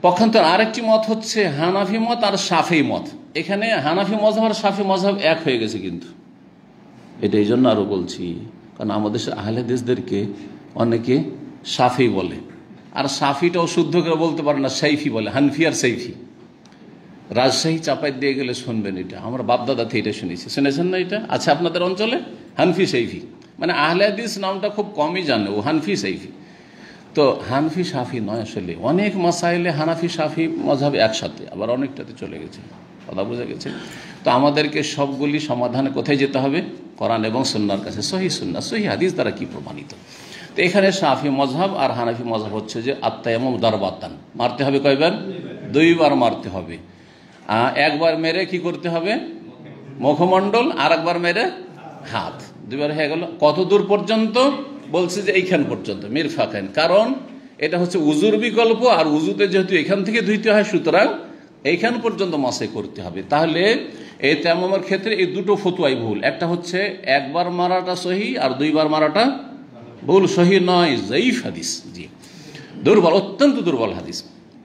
পক্ষান্তর আরেকটি মত হচ্ছে হানাফি মত আর শাফি মত। এখানে হানাফি মযহাব আর শাফি মযহাব এক হয়ে গেছে কিন্তু, এটা এই জন্য আরো বলছি, কারণ আমাদের আহলে হাদিসদেরকে অনেকে শাফি বলে, আর শাফিটাও শুদ্ধ করে বলতে পারে না, সাইফি বলে, হানফি আর সাইফি। রাজশাহী চাপাই দিয়ে গেলে শুনবেন, এটা আমরা বাপদাদা থেকে এটা শুনেছি, শুনেছেন না? এটা আছে আপনাদের অঞ্চলে, হানফি সাইফি, মানে আহলে হাদিস নামটা খুব কমই জানে, ও হানফি সাইফি। তো হানফি শাফি নয়, আসলে অনেক মাসাইলে হানাফি শাফি মযহাব একসাথে, আবার অনেকটাতে চলে গেছে, কথা বোঝা গেছে। তো আমাদেরকে সবগুলি সমাধানে কোথায় যেতে হবে, কোরআন এবং সুন্নাহর কাছে, সহিহ সুন্নাহ সহিহ হাদিস দ্বারা কি প্রমাণিত। তো এখানে শাফি মযহাব আর হানাফি মযহাব হচ্ছে যে আত-তায়াম্মুম দারবাতান, মারতে হবে কয়বার, দুইবার মারতে হবে। একবার মেরে কি করতে হবে, মুখমণ্ডল, আর একবার মেরে হাত, দুইবার হয়ে গেল। কত দূর পর্যন্ত বলছে যে এইখান পর্যন্ত, মিরফাকাইন, কারণ এটা হচ্ছে উজুর বিকল্প, আর উজুতে যেহেতু এখান থেকে ধুইতে হয়, সুতরাং এইখান পর্যন্ত মাসে করতে হবে। তাহলে এই তায়াম্মুমের ক্ষেত্রে এই দুটো ফতোয়াই ভুল, একটা হচ্ছে একবার মারাটা সহি আর দুইবার মারাটা ভুল, সহি নয়, যায়িফ হাদিস, জি দুর্বল, অত্যন্ত দুর্বল হাদিস।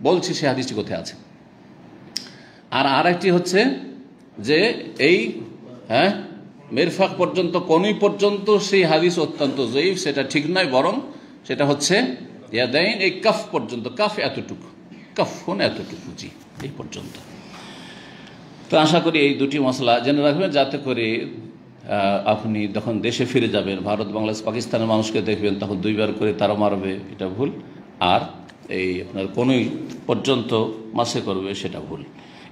বলছি সে হাদিসটি কোথায় আছে। আর আরেকটি হচ্ছে যে এই মিরফাক পর্যন্ত, কনুই পর্যন্ত, সেই হাদিস অত্যন্ত যায়িফ, সেটা ঠিক নয়, বরং সেটা হচ্ছে ইয়াদাইন, এই কাফ পর্যন্ত, কাফ এতটুকু, কাফুন এতটুকু, জি এই পর্যন্ত। তো আশা করি এই দুটি মশলা জেনে রাখবেন, যাতে করে আপনি যখন দেশে ফিরে যাবেন, ভারত, বাংলাদেশ, পাকিস্তানের মানুষকে দেখবেন, তখন দুইবার করে তারা মারবে, এটা ভুল। আর এই আপনার কনুই পর্যন্ত মাসে করবে, সেটা ভুল।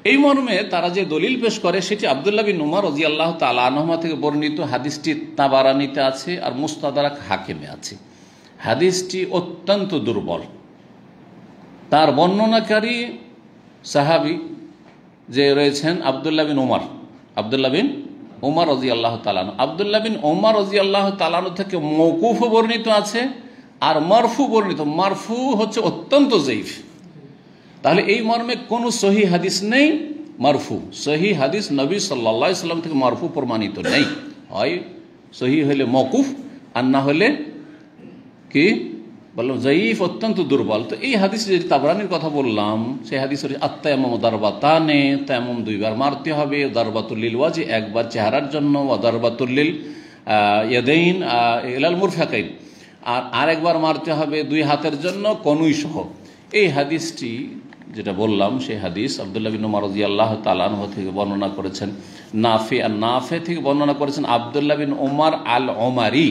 এই মর্মে তারা যে দলিল পেশ করে সেটি আব্দুল্লাহ বিন উমর রাদিয়াল্লাহু তাআলা আনহুমা থেকে বর্ণিত, হাদিসটি তাবারানিতে আছে আর মুস্তাদরাক হাকিমে আছে। হাদিসটি অত্যন্ত দুর্বল। তার বর্ণনাকারী সাহাবী যে রয়েছেন আব্দুল্লাহ বিন উমর, আব্দুল্লাহ বিন উমর রাদিয়াল্লাহু তাআলা আনহু, আব্দুল্লাহ বিন উমর রাদিয়াল্লাহু তাআলা আনহু থেকে মওকুফ বর্ণিত আছে আর মারফু বর্ণিত। মারফু হচ্ছে অত্যন্ত যায়িফ। তাহলে এই মর্মে কোনো সহি হাদিস নেই মারফু, সহি হাদিস নবী সাল্লাল্লাহু আলাইহি সাল্লাম থেকে মারফু প্রমাণিত নেই। হয় সহি হলে মওকুফ, আর না হলে কি বললাম যায়িফ, অত্যন্ত দুর্বল। তো এই হাদিস যে তাবরানির কথা বললাম, সেই হাদিসের আত-তায়াম্মুম দারবাতানে, তায়াম্মুম দুইবার মারতে হবে, দারবাতুল লিল ওয়াজি একবার চেহারার জন্য, ওয়া দারবাতুল লিল ইয়াদাইন ইলাল মুরফাকাইন, আর আরেকবার মারতে হবে দুই হাতের জন্য কনুই সহ। এই হাদিসটি যেটা বললাম, সেই হাদিস আব্দুল্লাহ বিন উমর রাদিয়াল্লাহু তাআলা আনহু থেকে বর্ণনা করেছেন নাফি, আর নাফি থেকে বর্ণনা করেছেন আব্দুল্লাহ বিন উমর আল ওমারি।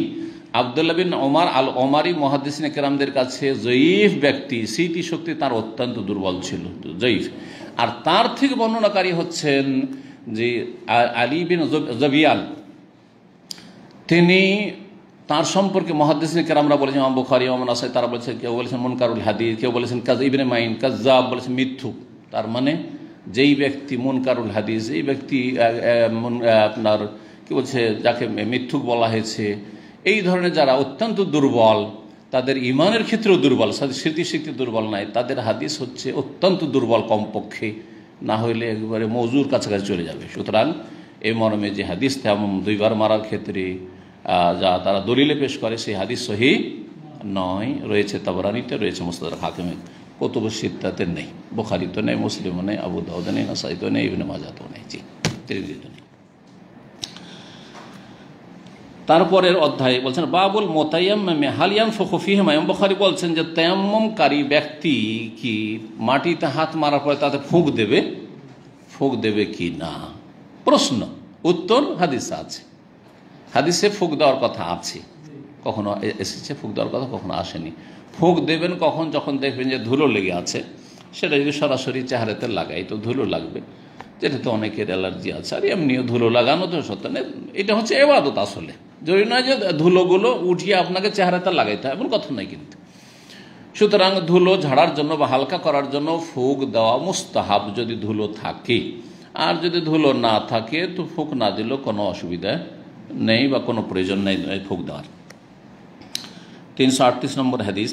আব্দুল্লাহ বিন উমর আল ওমারি মুহাদ্দিসিনে কেরামদের কাছে যায়িফ ব্যক্তি, স্মৃতি শক্তি তার অত্যন্ত দুর্বল ছিল, যায়িফ। আর তার থেকে বর্ণনাকারী হচ্ছেন যে আলী বিন জাবিয়াল, তিনি তার সম্পর্কে মুহাদ্দিসিনে কেরামরা বলেছেন, ইমাম বুখারী, ইমাম নাসাই, তারা বলেছেন, কেউ বলেছেন মুনকারুল হাদিস, কেউ বলেছেন ইবনে মাইন কাযযাব, বলেছেন মিথ্যুক। তার মানে যেই ব্যক্তি মুনকারুল হাদিস, এই ব্যক্তি আপনার কি বলছে, যাকে মিথ্যুক বলা হয়েছে, এই ধরনের যারা অত্যন্ত দুর্বল, তাদের ইমানের ক্ষেত্রেও দুর্বল, স্মৃতিশক্তি দুর্বল নাই, তাদের হাদিস হচ্ছে অত্যন্ত দুর্বল, কমপক্ষে না হইলে একেবারে মওজুর কাছাকাছি চলে যাবে। সুতরাং এই মর্মে যে হাদিস তায়াম্মুম দুইবার মারার ক্ষেত্রে যা তারা দলিলে পেশ করে, সেই হাদিস সহি নয়, রয়েছে তাবরানিতে, রয়েছে মুস্তাদরাক হাকিমে, কুতুবুস সিত্তাতে নেই, বুখারীতে নেই, মুসলিমও নেই, আবু দাউদে নেই, নাসাইতে নেই, ইবনে মাজাহতেও নেই, জি তিরমিজিতে নেই। তারপরের অধ্যায়ে বলছেন বাবুল মুতায়াম্মিম হাল ইয়ানফুখু ফীহিমা। ইমাম বুখারী বলছেন যে তায়াম্মুমকারী ব্যক্তি কি মাটিতে হাত মারার পরে তাতে ফুঁক দেবে কি না, প্রশ্ন, উত্তর হাদিসে আছে। হাদিসে ফুঁক দেওয়ার কথা আছে, কখনো এসেছে, ফুঁক দেওয়ার কথা কখনো আসেনি। ফুঁক দেবেন কখন? যখন দেখবেন যে ধুলো লেগে আছে। সেটা যদি সরাসরি চেহারাতে লাগাই তো ধুলো লাগবে, যেটাতে অনেকের অ্যালার্জি আছে। আর এমনিও ধুলো লাগানো তো সত্য নেই, এটা হচ্ছে ইবাদত। আসলে জরুরি নয় যে ধুলোগুলো উঠিয়ে আপনাকে চেহারাতে লাগাইতে হয়, এমন কথা নয় কিন্তু। সুতরাং ধুলো ঝাড়ার জন্য বা হালকা করার জন্য ফুঁক দেওয়া মুস্তাহাব যদি ধুলো থাকে। আর যদি ধুলো না থাকে তো ফুঁক না দিলেও কোনো অসুবিধা নেই বা কোনো প্রয়োজন নেই ফুঁক দেওয়ার। 338 নম্বর হাদিস।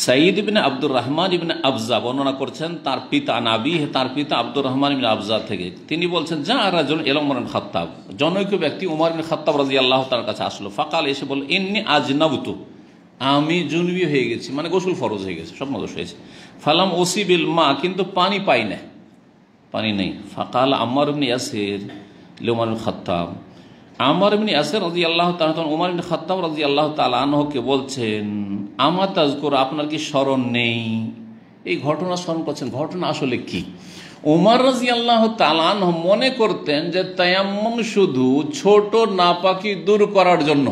সাঈদ ইবনে আব্দুর রহমান ইবনে আবজা বর্ণনা করছেন তার পিতা নাবি, তার পিতা আব্দুর রহমান ইবনে আবজা থেকে। তিনি বলছেন, যা রাজুল ইলা উমর ইবনে খাত্তাব, জনৈক ব্যক্তি উমর ইবনে খাত্তাব রাদিয়াল্লাহু তার কাছে আসলো। ফাকাল, এসে বলল, ইন্নী আজনাবতু, আমি জুনবি হয়ে গেছি, মানে গোসল ফরজ হয়ে গেছে, স্বপ্নদোষ হয়েছে। ফালাম ওসিবিল মা, কিন্তু পানি পাই না, পানি নেই। ফাকাল আম্মার ইবনে ইয়াসির লি উমর ইবনে খাত্তাব, আম্মার ইবনে ইয়াসির রাদিয়াল্লাহু তাআলা উমর ইবনে খাত্তাব রাদিয়াল্লাহু তাআলা আনহুকে বলছেন, আমা তাযকুর, আপনার কি স্মরণ নেই? এই ঘটনা স্মরণ করছেন। ঘটনা আসলে কি? উমর রাদিয়াল্লাহু তাআলা আনহু মনে করতেন যে তায়াম্মুম শুধু ছোট নাপাকি দূর করার জন্য।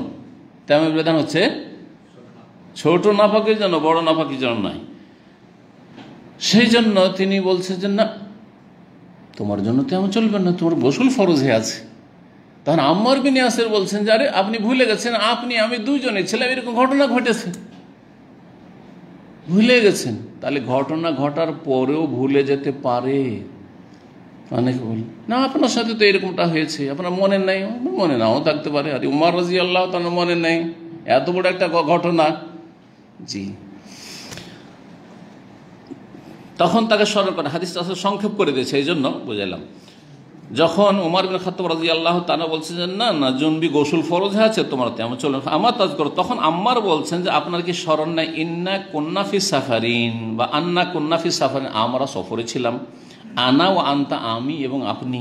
তায়াম্মুমের বিধান হচ্ছে ছোট নাপাকির জন্য, বড় নাপাকির জন্য নয়। সেই জন্য তিনি বলছেন যে না, তোমার জন্য তেমন চলবে না, তোমার গোসল ফরজ হয়ে আছে। তখন আম্মার বিন ইয়াসির বলছেন যে আরে আপনি ভুলে গেছেন, আপনি আমি দুইজনে ছিলাম, এরকম ঘটনা ঘটেছে, ভুলে গেছেন। তাহলে ঘটনা ঘটার পরেও ভুলে যেতে পারে। অনেকে বলে না আপনার সাথে তো এরকমটা হয়েছে, আপনার মনে নাই। মনে নাও থাকতে পারে। আর উমর রাদিয়াল্লাহু তাআলা মনে নাই, এত বড় একটা ঘটনা। জি, তখন তাকে স্মরণ করে। হাদিসটা আসলে সংক্ষেপ করে দিয়েছে, এই জন্য বুঝাইলাম। যখন উমর ইবনে খাত্তাব রাদিয়াল্লাহু তাআলা বলছেন যে না না, জুনবি গোসল ফরজ আছে, তোমার তেমন চলবে, আমার তাজ করো। তখন আম্মার বলছেন যে আপনার কি স্মরণ নাই, ইন্না কুন্না ফি সাফারিন বা আন্না কুন্না ফি সাফারিন, আমরা সফরে ছিলাম, আনা ও আনতা, আমি এবং আপনি।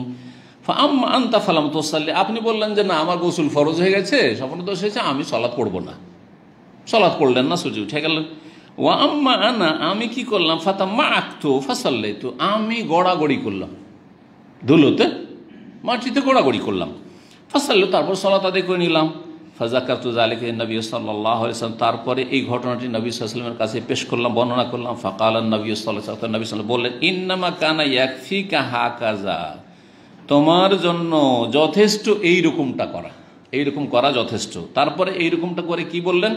আম্মা আনতা ফালাম তুসাল্লি, আপনি বললেন যে না আমার গোসল ফরজ হয়ে গেছে, স্বপ্নদোষ হয়েছে, আমি সালাত পড়বো না। সালাত পড়লেন না, সূর্য উঠে গেলেন। ও আম্মা আনা, আমি কি করলাম, ফাতাম্মা আকতু ফাসাল্লাইতু, আমি গড়াগড়ি করলাম, ধুলোতে মাটিতে গোড়াগড়ি করলাম। ফাসাল্লু, তারপর সালাত আদায় করে নিলাম। ফাযাকারতু যালিকা নবী সাল্লাল্লাহু আলাইহি ওয়াসাল্লাম, তারপরে এই ঘটনাটি নবী সাল্লাল্লাহু আলাইহি ওয়াসাল্লামের কাছে পেশ করলাম, বর্ণনা করলাম। ফাকালা নবী সাল্লাল্লাহু আলাইহি ওয়াসাল্লাম, নবী সাল্লাল্লাহু বললেন, ইন্নামা কানা ইয়াকফিকা হাকাযা, তোমার জন্য যথেষ্ট এইরকমটা করা, এইরকম করা যথেষ্ট। তারপরে এইরকমটা করে কি বললেন,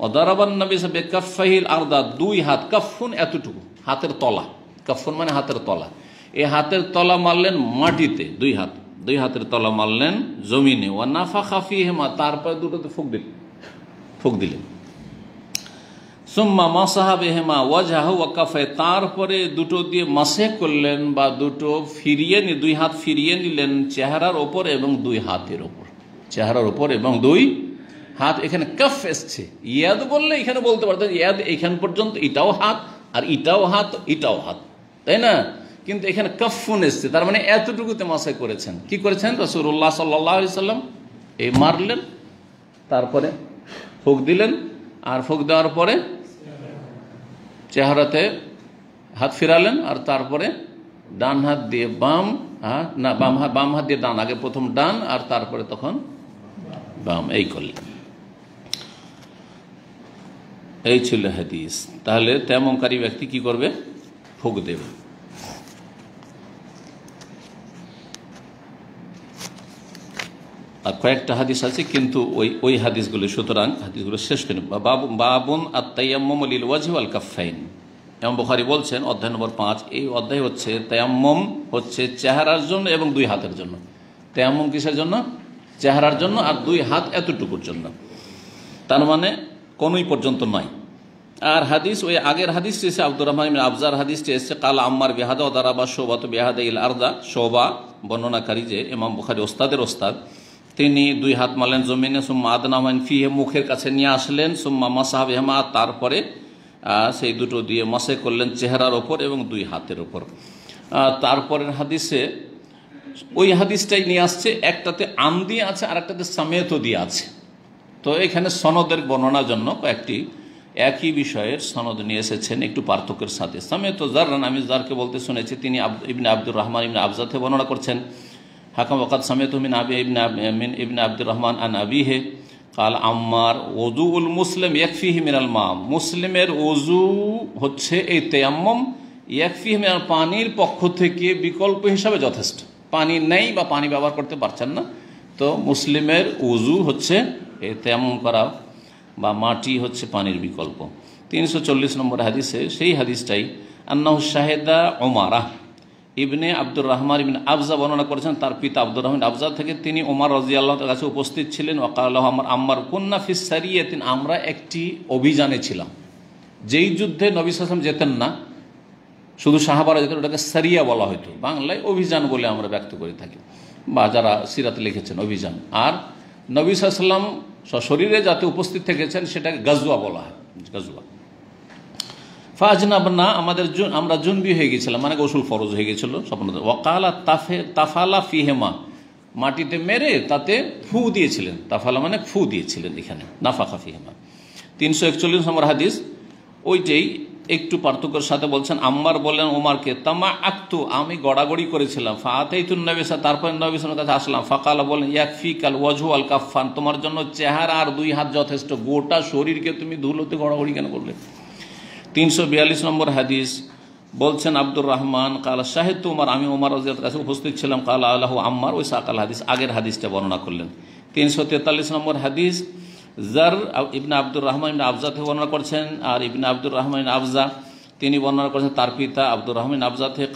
ওয়াদারাবান নবী বিকাফফাহিল আরদা, দুই হাত, কাফফুন এতটুকু, হাতের তলা, কাফফুন মানে হাতের তলা, এই হাতের তলা মারলেন মাটিতে, দুই হাত, দুই হাতের তলা মারলেন জমিনে। ওয়া নাফাখা ফীহিমা, তারপরে দুটোতে ফুঁক দিলেন। সুম্মা মাসাহা বিহিমা ওয়াজহাহু ওয়া কাফায়, তারপরে দুটো দিয়ে মাসে করলেন বা দুটো ফিরিয়ে, দুই হাত ফিরিয়ে নিলেন চেহারার ওপর এবং দুই হাতের ওপর, চেহারার ওপর এবং দুই হাত। এখানে কাফ এসছে, ইয়াদ বললে এখানে বলতে পারতেন ইয়াদ এখান পর্যন্ত, এটাও হাত আর এটাও হাত, এটাও হাত, তাই না? কিন্তু এখানে কাফফুন এসছে, তার মানে এতটুকুতে মাসাই করেছেন। কি করেছেন? রাসূলুল্লাহ সাল্লাল্লাহু আলাইহি সাল্লাম এই মারলেন, তারপরে ফুঁক দিলেন, আর ফুঁক দেওয়ার পরে চেহারাতে হাত ফিরালেন, আর তারপরে ডান হাত দিয়ে বাম হাত, না বাম হাত দিয়ে ডান, আগে প্রথম ডান আর তারপরে তখন বাম, এই করলেন। এই ছিল হাদিস। তাহলে তেমনকারী ব্যক্তি কি করবে? ফুঁক দেবে। আর কয়েকটা হাদিস আছে কিন্তু ওই হাদিসগুলো, সুতরাং হাদিসগুলো শেষ করি। বাবুন আত-তায়াম্মুম লিল ওয়াজহি ওয়াল কাফাইন, ইমাম বুখারী বলছেন অধ্যায় নম্বর 5, এই অধ্যায় হচ্ছে তায়াম্মুম হচ্ছে চেহারার জন্য এবং দুই হাতের জন্য। তায়াম্মুম কিসের জন্য? চেহারার জন্য, আর দুই হাত এতটুকুর জন্য, তার মানে কোনই পর্যন্ত নয়। আর হাদিস ওই আগের হাদিসটি এসে আব্দুর রহমান ইবনে আবজার হাদিসটি এসেছে, কালা আম্মার বিহাদা ও দারাবা শোবাত বিহাদাইল আরদা, শোবা বর্ণনাকারী যে ইমাম বুখারী ওস্তাদের ওস্তাদ, তিনি দুই হাত মারলেন জমিনে, সুম্মা আদনামান ফিহে, মুখের কাছে নিয়ে আসলেন, সুম্মা মাসাহা বিহিমা, তারপরে সেই দুটো দিয়ে মাসে করলেন চেহারার ওপর এবং দুই হাতের ওপর। তারপরের হাদিসে ওই হাদিসটাই নিয়ে আসছে, একটাতে আম দিয়ে আছে আর একটাতে সামেত দিয়ে আছে। তো এখানে সনদের বর্ণনার জন্য কয়েকটি একই বিষয়ের সনদ নিয়ে এসেছেন একটু পার্থক্যের সাথে। সামেত জাররান, আমি যারকে বলতে শুনেছি তিনি ইবনে আব্দুর রহমান ইবনে আবজাতে বর্ণনা করছেন। হাকাম ওয়াকাদ সামিআতু মিন ইবনে আব্দুর রহমান আন আবিহি কাল আম্মার ওযুউল মুসলিম ইয়াকফিহি মিনাল মা, মুসলিমের ওযু হচ্ছে এই তায়াম্মুম, ইয়াকফিহি মিনাল, পানির পক্ষ থেকে বিকল্প হিসাবে যথেষ্ট। পানি নেই বা পানি ব্যবহার করতে পারছেন না, তো মুসলিমের ওযু হচ্ছে এই তায়াম্মুম করা বা মাটি হচ্ছে পানির বিকল্প। 340 নম্বর হাদিসে সেই হাদিসটাই, আন্নাহু শাহেদা ওমারা ইবনে আব্দুর রহমান ইবনে আবজা বর্ণনা করেছেন তার পিতা আব্দুর রহমান আবজা থেকে, তিনি ওমর রাদিয়াল্লাহু তাআলার কাছে উপস্থিত ছিলেন। ওয়াকালাহু আম্মার কুন্না ফিস সারিয়াতিন, আমরা একটি অভিযানে ছিলাম। যেই যুদ্ধে নবী সাল্লাল্লাহু আলাইহি ওয়াসাল্লাম যেতেন না, শুধু সাহাবারা যেতেন, ওটাকে সারিয়া বলা হতো, বাংলায় অভিযান বলে আমরা ব্যক্ত করে থাকি, বা যারা সিরাতে লিখেছেন অভিযান। আর নবী সাল্লাল্লাহু আলাইহি ওয়াসাল্লাম সশরীরে যাতে উপস্থিত থেকেছেন সেটাকে গাজওয়া বলা হয়, গাজওয়া। ফাজনাবনা, আমরা জুনবি হয়ে গেছিলাম, মানে গোসল ফরজ হয়ে গেছিল স্বপ্নতে। ওয়াকালা তাফালা ফিহেমা, মাটিতে মেরে তাতে ফু দিয়েছিলেন, তাফালা মানে ফু দিয়েছিলেন, এখানে নাফাখা ফিহেমা। 341 নম্বর হাদিস ওইটাই, একটু পার্থক্যের সাথে বলছেন। আম্মার বললেন ওমারকে, তামা আক্তু, আমি গড়াগড়ি করেছিলাম। ফাআতাইতুন নবী, তারপর নবী সাল্লাল্লাহু আলাইহি ওয়াসাল্লামের কাছে আসলাম। ফাকালা, বলেন ইয়াকফিকাল ওয়াজহু আল কাফফান, তোমার জন্য চেহারা আর 2 হাত যথেষ্ট, গোটা শরীরকে তুমি ধুলোতে গড়াগড়ি কেন করলে? 342 নম্বর হাদিস বলছেন আব্দুর রহমান কালা শাহিদতু উমর, আমি ওমর রাদিয়াল্লাহু কাছে উপস্থিত ছিলাম। কালা আলাহু আম্মার, ওই সাকাল হাদিস, আগের হাদিসটা বর্ণনা করলেন। 343 নম্বর হাদিস জার ইবনে আব্দুর রহমান ইবনে আবজা থেকে বর্ণনা করছেন, আর ইবনে আব্দুর রহমান ইবনে আবজা তিনি বর্ণনা করেছেন তার পিতা আব্দুর রহমান আবজা থেকে।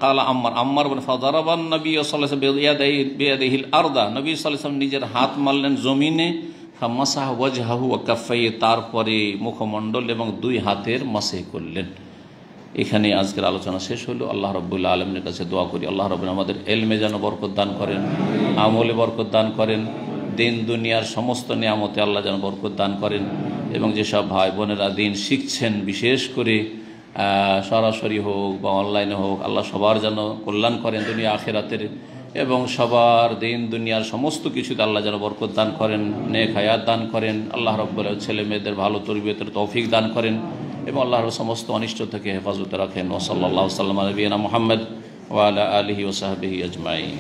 কালা আম্মার বলেন ফাদারাবান নবী সাল্লাল্লাহু আলাইহি বিয়াদিহিল আরদা, নবী সাল্লাল্লাহু আলাইহি ওয়াসাল্লাম নিজের হাত মারলেন জমিনে। মাসাহ ওয়াজহাহু ওয়া কাফাইহি, তারপরে মুখমণ্ডল এবং 2 হাতের মাসে করলেন। এখানে আজকের আলোচনা শেষ হলো। আল্লাহ রাব্বুল আলামিনের কাছে দোয়া করি, আল্লাহ রাব্বুল আমাদের ইলমে যেন বরকত দান করেন, আমলে বরকত দান করেন, দিন দুনিয়ার সমস্ত নিয়ামতে আল্লাহ যেন বরকত দান করেন, এবং যেসব ভাই বোনেরা দিন শিখছেন, বিশেষ করে সরাসরি হোক বা অনলাইনে হোক, আল্লাহ সবার যেন কল্যাণ করেন দুনিয়া আখিরাতের, এবং সবার দিন দুনিয়ার সমস্ত কিছুতে আল্লাহ যেন বরকত দান করেন, নেক হায়াত দান করেন। আল্লাহ রাব্বুল ছেলে মেয়েদের ভালো তরবিয়তের তৌফিক দান করেন, এবং আল্লাহর সমস্ত অনিষ্ট থেকে হেফাজতে রাখেন। ওয়া সাল্লাল্লাহু আলা নবিয়িনা মুহাম্মদ ওয়া আলা আলিহি ওয়া সাহবিহি আজমাইন।